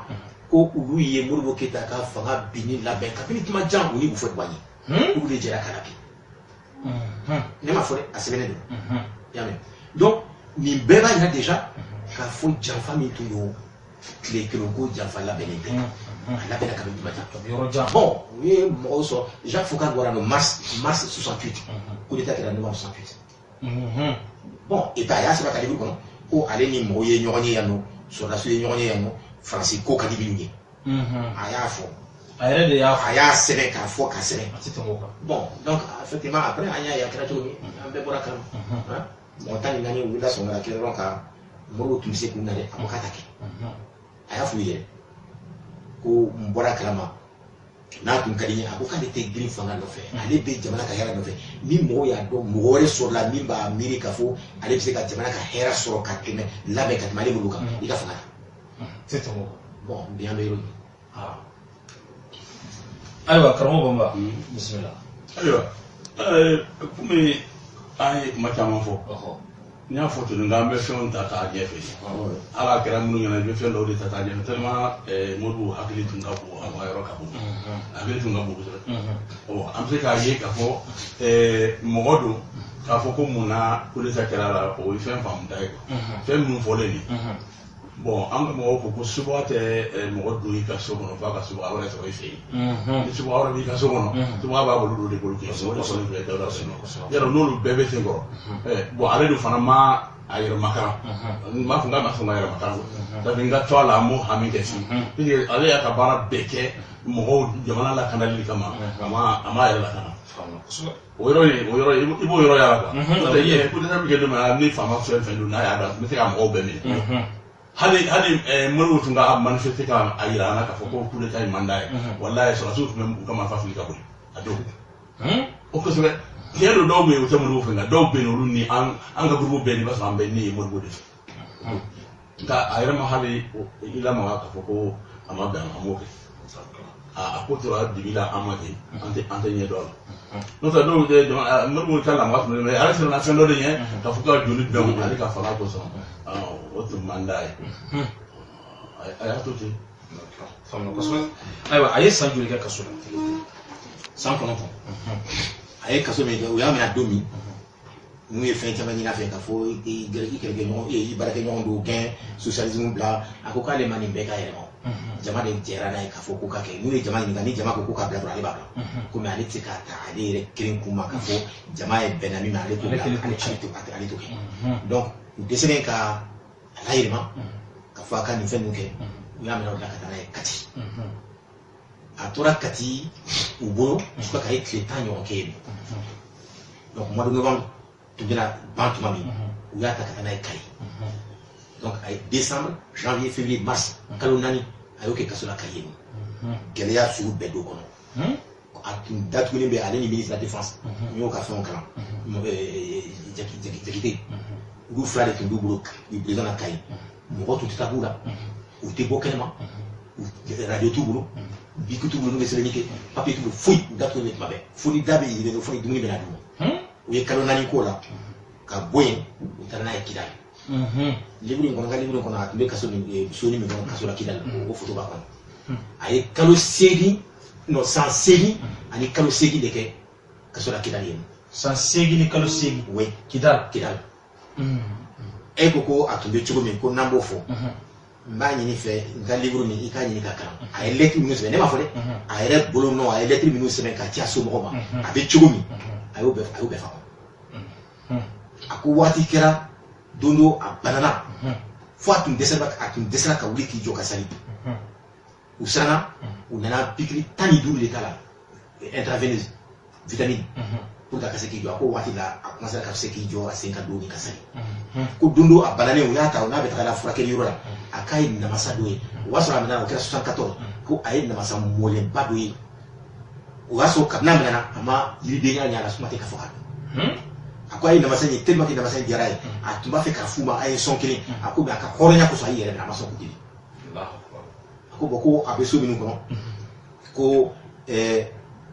ko olu ye Modibo Keyita ka fanga binni labɛn kabini tuma jan u ni u fɔ Wagni olu de jɛra k'a labɛn ne m'a fɔ dɛ a sɛbɛnnen don i y'a mɛn donc nin bɛɛ b'a yira déjà k'a fɔ janfa min tun don tile kelen ko janfa labɛnnen tɛ a labɛnna kabini tuma jan bon u ye mɔgɔw sɔrɔ Jacques Foccart bɔra nɔ mars 68 coup d'état kɛra novembre 68 bon et puis a y'a sɛbɛn ka livre kɔnɔ ko ale ni mɔgɔw ye ɲɔgɔn ye yan nɔ sɔrɔdasiw ye ɲɔgɔn ye yan nɔ faransi ko ka di minnu ye a y'a fɔ a yɛrɛ de y'a fɔ a y'a sɛbɛn k'a fɔ k'a sɛbɛn a tɛ tɛmɛ o kan bon donc effectivement après an y'a ye a kɛra cogo min an bɛɛ bɔra kalama mɔgɔ tan ni naani wulila sɔgɔmada kelen dɔrɔn ka Modibo tun bɛ se k'u na dɛ a ko k'a ta kɛ a y'a f'u ye ko n bɔra kalama n'a tun ka di n ye a ko k'ale tɛ girin fanga nɔfɛ ale bɛ jamana ka hɛrɛ nɔfɛ ni mɔgɔw y'a dɔn mɔgɔ wɛrɛ sɔrɔla min b'a miiri k'a fɔ ale bɛ se ka jamana ka hɛrɛ sɔrɔ ka tɛmɛ labɛn ka tɛmɛ ale bolo kan i ka fanga la tɛ tɛmɛ o kan bon bi an bɛ yɔrɔ min ayiwa karamɔgɔ Bamba bisimila ayiwa komi an ye kuma caman fɔ n y'a fɔ ten nka an bɛ fɛnw ta k'a ɲɛfɛ ala kɛra minnu ɲɛna i bɛ fɛn dɔw de ta k'a ɲɛfɛ tellement Modibo hakili tun ka bon a ka yɔrɔ ka bon hakili tun ka bon kosɛbɛ an bɛ se k'a ye k'a fɔ mɔgɔ don k'a fɔ ko mun na kuleta kɛra la o ye fɛn faamuta ye fɛn min fɔlen nin bon an ka mɔgɔw ko ko suba tɛ mɔgɔ don i ka so kɔnɔ f'a ka suba wɛrɛ sɔrɔ i fɛ yen ni suba wɛrɛ b'i ka so kɔnɔ suba b'a bolo de bolo kɛ o de kɔni filɛ dawuda sɔnna yɔrɔ n'olu bɛɛ bɛ sen kɔrɔ bon ale de fana ma a yɛrɛ makara n b'a fɔ n k'a ma sɔn ka yɛrɛ makara parce que n ka to a la an b'o hami kɛ fi ale y'a ka baara bɛɛ kɛ mɔgɔw jamana lakanali kama a ma yɛrɛ lakana o yɔrɔ i b'o yɔrɔ y'a la quoi n'o tɛ i yɛrɛ kuleta bɛ kɛ don min na ni faama fɛn fɛn don n'a y'a dɔn n bɛ se ka mɔgɔw bɛɛ minɛ hali moriw tun ka manifester ka a yira an na k'a fɔ ko kuleta ye man d'a ye walayi sɔrɔsiw tun bɛ u ka marifa fili ka boli a don o kosɛbɛ tiɲɛ don dɔw bɛ yen o tɛ moriw fɛ nka dɔw bɛ yen olu ni an ka groupe bɛɛ ni i b'a sɔrɔ an bɛɛ ne ye moribo de fɛ nka a yɛrɛ ma hali i lamaga k'a fɔ ko a ma bɛn an m'o kɛ a ko tora dibi la an ma kɛ an tɛ ɲɛ dɔn a la n'o tɛ dɔw tɛ moribo ka lamaga tun bɛ mɛ ale sɔrɔ fɛn dɔ de ɲɛ k'a fɔ ka joli bɛn ale ka fanga kosɔn o tun man d'a ye a y'a to ten faamuya kosɛbɛ ayiwa a ye san joli kɛ kaso la san 9 a ye kaso min kɛ o y'a minɛ don min n'u ye fɛn caman ɲini a fɛ k'a fɔ i kɛlɛkɛɲɔgɔn i baarakɛɲɔgɔn dɔw gɛn socialisme bila a ko k'ale ma nin bɛɛ ka yɛlɛma jama de jɛra n'a ye k'a fɔ ko ka kɛ n'u ye jama ɲininka ni jama ko k'a bila dɔrɔn ale b'a bila komi ale tɛ se k'a ta ale yɛrɛ kelen kun ma k'a fɔ jama ye bɛnna min ma ale t'o kɛ donc u dɛsɛlen ka a layɛlɛma ka fɔ a ka nin fɛn ninnu kɛ u y'a minɛ o la ka taa n'a ye Kati a tora Kati u bolo fo ka ye tile 10 ɲɔgɔn kɛ yen donc mois de novembre tun bɛna ban tuma min u y'a ta ka taa n'a ye Kayi donc a ye décembre janvier février mars kalo 4 a y'o kɛ kaso la Kayi yen gɛlɛya sugu bɛɛ don kɔnɔ a tun datugulen bɛ ale ni ministre de la défense n y'o ka fɛnw kalan Jakite olu fila de tun b'u bolo président na Kayi mɔgɔ tun tɛ taa b'u la u tɛ bɔ kɛnɛma radio t'u bolo bic t'u bolo n'u bɛ sɛbɛnni kɛ papier t'u bolo foyi u datugulen bɛ tuma bɛɛ fo ni da bɛ yɛlɛ fo ni dumuni bɛ na d'u ma u ye kalo 4 k'o la ka bɔ yen u taara n'a ye Kidali livre in kɔnɔ ka livre in kɔnɔ a tun bɛ kaso min soni min kɔnɔ kaso la Kidali o photo b'a kɔnɔ a ye kalo 8 non san 8 ani kalo 8 de kɛ kaso la Kidali yen san 8 ni kalo 8 oui Kidali e ko a tun bɛ cogo min ko n'an b'o fɔ n b'a ɲini fɛ n ka livre nin i k'a ɲini ka kalan a ye lettre minnu sɛbɛn ne m'a fɔ dɛ a yɛrɛ bolo nɔ a ye lettre minnu sɛbɛn ka ci a somɔgɔw ma a bɛ cogo min a y'o bɛɛ fa a ko waati kɛra don dɔ a banana fo a tun dɛsɛra ka wuli k'i jɔ ka sali u siranna u nana pikiri 15 de k'a la intraveineuse vitamine pour ka se k'i jɔ a ko waati la a commencé ka se k'i jɔ a sen ka don ni ka sali ko don dɔ a bananen u y'a ta n'a bɛ taga la furakɛli yɔrɔ la a k'a ye namasa dɔ ye o y'a sɔrɔ a minɛna o kɛra 74 ko a ye namasa mɔlenba dɔ ye o y'a sɔrɔ kabini a minɛna a ma yiridenya ɲɛ a la suma tɛ ka fɔ ka don a ko a ye namasa ye tellement que namasa diyara ye a tun b'a fɛ k'a f'u ma a ye sɔn kelen a ko mais a ka hɔrɔnya kosɔn a y'i yɛrɛ minɛ a ma sɔn k'u deli a ko bon ko a bɛ so minnu kɔnɔ ko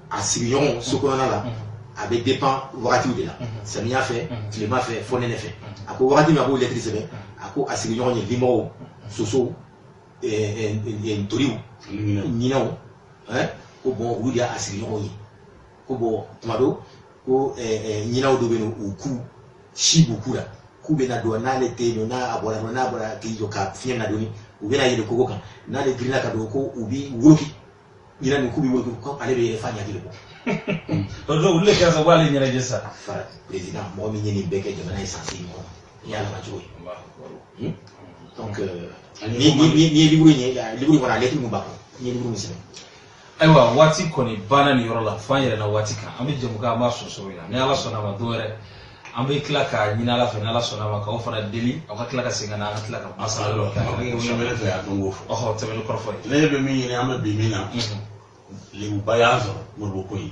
a sigiɲɔgɔnw so kɔnɔna la a bɛ dépend wagatiw de la samiya fɛ tilema fɛ fɔ nɛnɛ fɛ a ko wagati min a b'o lettre sɛbɛn a ko a sigiɲɔgɔn ye limɔgɔw sosow ntoriw ɲinɛw ko bon olu de y'a sigiɲɔgɔnw ye ko bon tuma dɔ ko ɲinɛw dɔ bɛ yen u ku si b'u ku la k'u bɛna don n'ale tɛ yen nɔ n'a bɔra k'i jɔ ka fiɲɛ na dɔɔni u bɛna yɛlɛ kogo kan n'ale girinna ka don ko u b'i woloki ɲinɛ nin k'u b'i woloki ko ale bɛ yɛlɛ f'a ɲɛ de bɔ. olu le kɛra sababu ale ɲɛnajɛ sa fara président mɔgɔ min ye nin bɛɛ kɛ jamana ye san 8 ɲɔgɔn i y'a laban cogo ye donc ni ye livre in ye livre in kɔnɔ a lettre min b'a kɔnɔ ni ye livre min sɛbɛn ayiwa waati kɔni banna nin yɔrɔ la f'an yɛrɛ na waati kan an bɛ jɛmukan an b'a sɔsɔ o la ni ala sɔnna a ma don wɛrɛ an bɛ tila k'a ɲini ala fɛ ni ala sɔnna a ma k'aw fana deli aw ka tila ka segin ka na an ka tila ka masala dɔ kɛ tɛmɛnen fɛ a don ko fɔ tɛmɛnen kɔrɔfɔ ye ne bɛ min ɲini an bɛ bi min na lebuba y'a sɔrɔ moribo ko in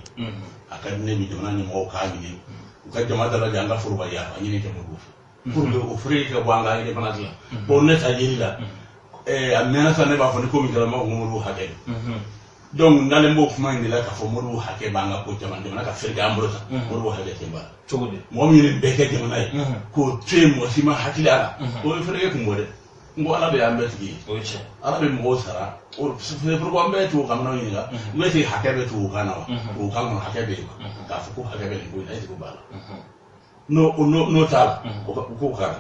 a ka di ne bi jamana ɲɛmɔgɔw k'a ɲini u ka jama dalaja an ka forobaya a ɲini kɛ moribo fɛ pour que o fere ka bɔ an ka indépendance la bon ne ta yeli la a mɛnna sa ne b'a fɔ ni ko min kɛra n b'a fɔ ko moribo hakɛ donc n'ale m'o kuma in de la k'a fɔ moribo hakɛ b'an ka ko caman jamana ka fɛrɛ kɛ an bolo sa moribo hakɛ tɛ ban cogo di mɔgɔ min ye nin bɛɛ kɛ jamana ye k'o to yen mɔgɔ si ma hakili a la o ye fɛrɛ kɛ kun bɔ dɛ n ko ala de y'an bɛɛ tigi ye o ye tiɲɛ ala bɛ mɔgɔw sara c'est pourquoi an bɛɛ tubabu kamanaw ɲininka n bɛ se hakɛ bɛ tubabu kan na wa tubabu kan kɔnɔ hakɛ bɛ yen wa k'a fɔ ko hakɛ bɛ nin ko in na est-ce que o b'a la no tala ko kara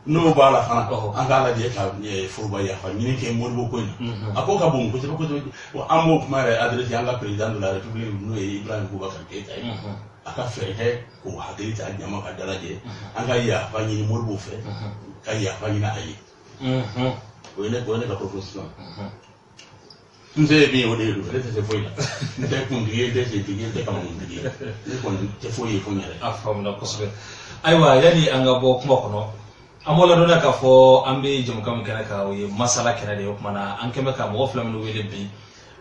no bala fana an ka la je ka furba ya fa ni ke mo ko ni akoka bon ko amo kuma adresse yanga président de la république no Ibrahim Boubacar Keita aka fere ko hakili ta jama ka daraje an ka ya fa ni mo bo fe ka ya fa ni na ayi ko ne ka proposition nze bi o de do se foi la te kun dige de se dige te kama mun dige ne kon te foi ko nyare afam na kosobe aywa yani anga bo kuma kono amola dona ka fo ambe jom kam kana ka o masala kana de kuma na an keme ka mo flam no wele bi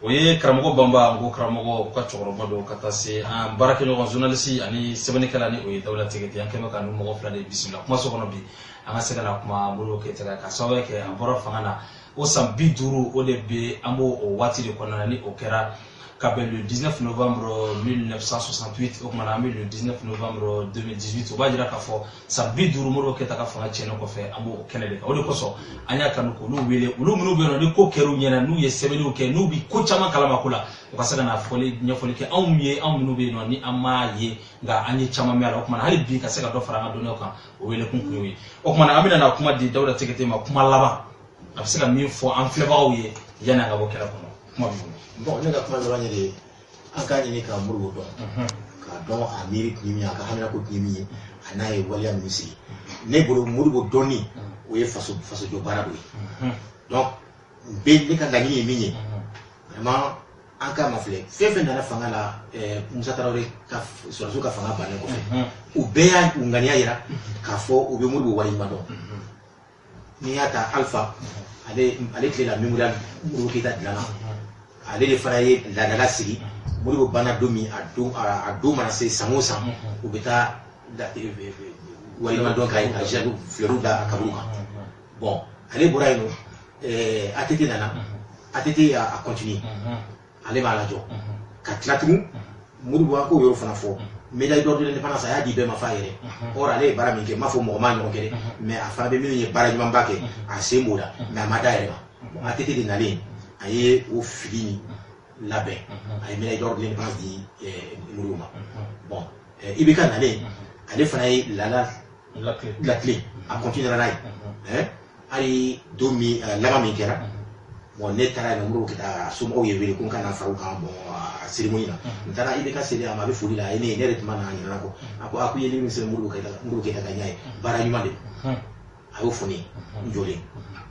o ye karamogo bamba ngo karamogo ka choro bodo kata se an barake no journaliste ani sebani kala ni o ye dawla tegeti an keme ka no mo flam de bismillah kuma so kono bi anga se kana kuma mulo ke tega ka sawe ke an bora fangana o san bi duru o de be ambo o wati de kɔnɔna ni o kɛra kabɛn le 19 novembre 1968 o kumana an bɛ le 19 novembre 2018 o b'a jira k'a fɔ san bi duru Modibo Keyita ka fanga tiɲɛnen kɔfɛ an b'o kɛnɛ de kan o de kosɔn an y'a kanu k'olu wele olu minnu bɛ yen nɔ ni ko kɛr'u ɲɛna n'u ye sɛbɛnniw kɛ n'u bi ko caman kalama ko la u ka se ka na ɲɛfɔli kɛ anw ye anw minnu bɛ yen nɔ ni an m'a ye nka an ye caman mɛn a la o kumana hali bi ka se ka dɔ fara an ka dɔnniyaw kan o wele kun y'o ye o kumana an bɛna na kuma di Dawuda Tegete ma kuma laban a bɛ se ka min fɔ an filɛbagaw ye yanni an ka bɔ kɛlɛ kɔnɔ kuma b'i bolo. bon ne ka kuma dɔrɔn ye de an k'a ɲini ka Modibo dɔn k'a dɔn a miiri kun ye min ye a ka hamina ko kun ye min ye a n'a ye waleya min sigi ne bolo Modibo dɔnni o ye fasojɔ baara dɔ ye donc bɛ ne ka laɲini ye min ye vraiment an k'a ma filɛ fɛn fɛn nana fanga la Musa Tarawele ka sɔrɔdasiw ka fanga bannen kɔfɛ u bɛɛ y'a u ŋaniya yira k'a fɔ u bɛ Modibo waleɲuman dɔn. N'i y'a ta Alpha ale tilela mémorial Modibo Keyita dilanna ale de fana ye laadala sigi Modibo banna don min a don mana se san o san u bɛ taa waleɲuman dɔn ka jardin fleurs da a kaburu kan bon ale bɔra yen nɔ ATT nana ATT a continué ale b'a lajɔ ka tila tugun Modibo an k'o yɔrɔ fana fɔ médaille d'or de l'indépendance a y'a di bɛɛ ma fa yɛrɛ or ale ye baara min kɛ n m'a fɔ mɔgɔ ma ɲɔgɔn kɛ dɛ mais a fana bɛ minnu ye baara ɲumanba kɛ a sen b'o la mais a ma da yɛrɛ ma ATT de nalen a ye o fili in labɛn a ye médaille d'or de l'indépendance di Modibo ma bon IBK nalen ale fana ye la clé a continuera n'a ye hali don min laban min kɛra bon ne taara yen nɔ Modibo Keyita somɔgɔw ye wele ko n ka na fara u kan bon cérémonie na n taara IBK seli a ma a bɛ foli la a ye ne ye ne yɛrɛ tun b'a na ɲinana kɔ a ko a ko i ye ne min sɛbɛn Modibo Keyita ka ɲɛ ye baara ɲuman de don a y'o fɔ ne ye n jɔlen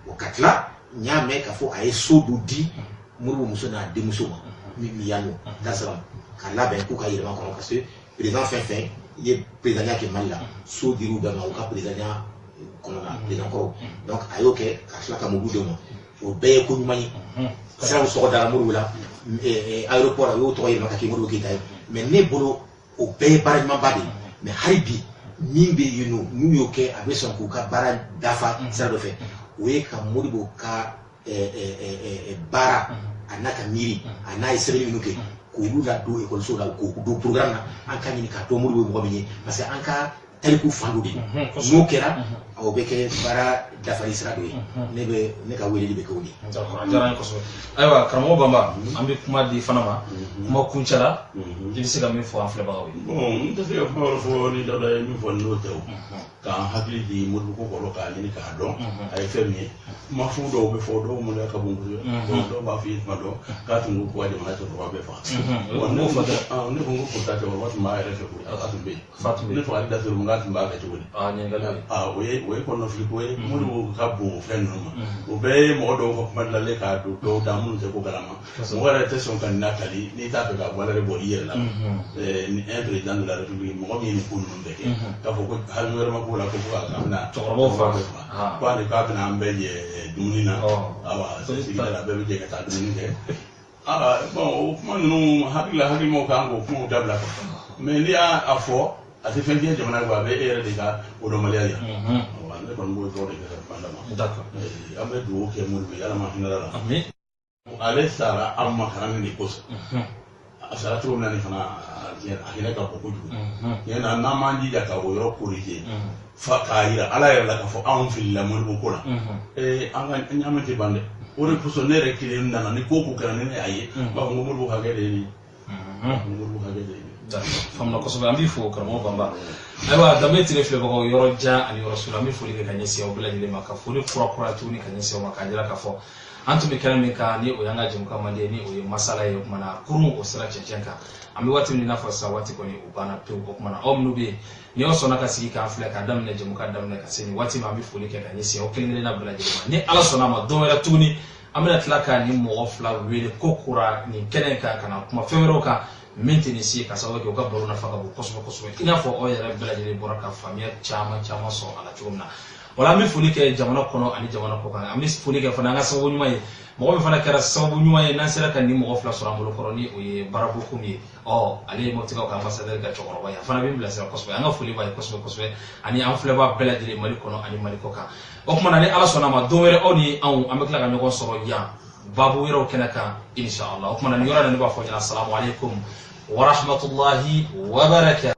o ka tila n y'a mɛn k'a fɔ a ye so dɔ di Modibo muso n'a denmuso ma min yan nɔ Dar es Salaam k'a labɛn k'u ka yɛlɛma kɔnɔ parce que président fɛn fɛn ye présidentiya kɛ Mali la so dir'u bɛɛ ma u ka présidentiya kɔnɔna président kɔrɔ donc a y'o kɛ ka tila ka mobili d'o ma o bɛɛ ye ko ɲuman ye siraw sɔgɔ dara Modibo la aéroport a y'o tɔgɔ yɛlɛma ka kɛ Modibo Keyita ye mais ne bolo o bɛɛ ye baara ɲumanba de ye mais hali bi min bɛ yen nɔ n'u y'o kɛ a bɛ sɔn k'u ka baara dafa sira dɔ fɛ o ye ka Modibo ka baara a n'a ka miiri a n'a ye sɛbɛnni minnu kɛ k'olu ladon ekɔliso la k'o don programme na an ka ɲini k'a dɔn Modibo ye mɔgɔ min ye parce que an ka tariku fan dɔ de n'o kɛra o bɛ kɛ baara dafali sira dɔ ye ne ka weleli bɛ kɛ o de ye. a diyara n ye kosɛbɛ ayiwa karamɔgɔ Bamba an bɛ kuma di fana ma kuma kuncɛ la i bɛ se ka min fɔ an filɛbagaw ye. bon n tɛ se ka kuma wɛrɛ fɔ ni Dawuda ye min fɔ n'o tɛ o k'an hakili di Modibo ko kɔrɔ k'a ɲini k'a dɔn a ye fɛn min ye kuma fu dɔw bɛ fɔ dɔw maloya ka bon kosɛbɛ dɔw b'a fɔ i ye tuma dɔ k'a tun ko ka jamana cɛkɔrɔba bɛɛ faga ne ko n ko pourtant cɛkɔrɔba tun b'a yɛrɛ fɛ koyi a tun bɛ yen ne fagali da sɔrɔ mun k'a tun b'a kɛ cogo di o ye kɔnɔfili ko ye Modibo ka bon fɛn ninnu ma o bɛɛ ye mɔgɔ dɔw ka kuma dilanlen k'a don dɔw da minnu tɛ ko kalama mɔgɔ yɛrɛ tɛ sɔn ka nin nakali n'i t'a fɛ ka wale bɔ i yɛrɛ la ni un président de la république mɔgɔ min ye nin ko ninnu bɛɛ kɛ k'a fɔ ko hali wɛrɛ ma k'o la ko fo k'a bɛna cɛkɔrɔbaw faga ko hali k'a bɛna an bɛɛ jɛ dumuni na awa sigida la bɛɛ bɛ jɛ ka taa dumuni kɛ bon o kuma ninnu hakilimaw kan k'o kumaw dabila mais n'i y'a fɔ a tɛ fɛn tiɲɛ jamana kɔ a bɛ e yɛrɛ de ka o dɔnbaliya ye ne kɔni b'o tɔgɔ de kɛ ka kuma dama an bɛ dugawu kɛ Modibo ye Ala ma hinɛ la ale sara an ma kalan de kosɔn a sara cogo min na nin fana a hinɛ ka bon kojugu tiɲɛ na n'an m'an jija ka o yɔrɔ corriger fa k'a yira Ala yɛrɛ la k'a fɔ anw filila Modibo ko la an ka ɲaamɛ tɛ ban dɛ o de kosɔn ne yɛrɛ kelen nana ni ko ko kɛra ni ne y'a ye n b'a fɔ ko Modibo hakɛ de ye nin ye Modibo hakɛ de ye nin ye. Faamuna kosɛbɛ an b'i fo karamɔgɔ Bamba aywa dambe tire fle bako yoro ja ani yoro sula mi fuli ke kanyesi o bela jile maka fuli kura tuni kanyesi o maka jira ka fo antu mi kana mi ka ni o yanga jim ka mande ni o masala ye mana kurun o sira chenka ami wati ni nafa sa wati ko ni ubana pe ko mana omnu be ni o sona ka sigi ka fle ka dam ne jim ka dam ne ka seni wati ma mi fuli ke kanyesi o kilingire na bela jile ma ni ala sona ma do era tuni amina tlaka ni mo ofla wele kokura ni kenenka kana kuma femero ka maintenance ka sawo ko gabaro na faka bu koso ina fo o yara bela jele boraka famia chama so ala chumna wala mi fulike jamana kono ani jamana ko kan ami fulike fana nga sawo nyuma ye mo fana kara sawo nyuma ye na sera kan ni mo ofla sura mbolo koroni o ye barabu kumi o ale mo tika ka ambassadeur ga chokoro ya fana bi mbla sera koso anga fuli ba koso ani an fule ba bela jele mali kono ani mali ko kan o kuma na ala sona ma donwere oni an amekla ga nyoko soro ya babu wiro kenaka inshallah o kuma na yora na ba fo assalamu alaikum wa rahmatullahi wa barakatuh.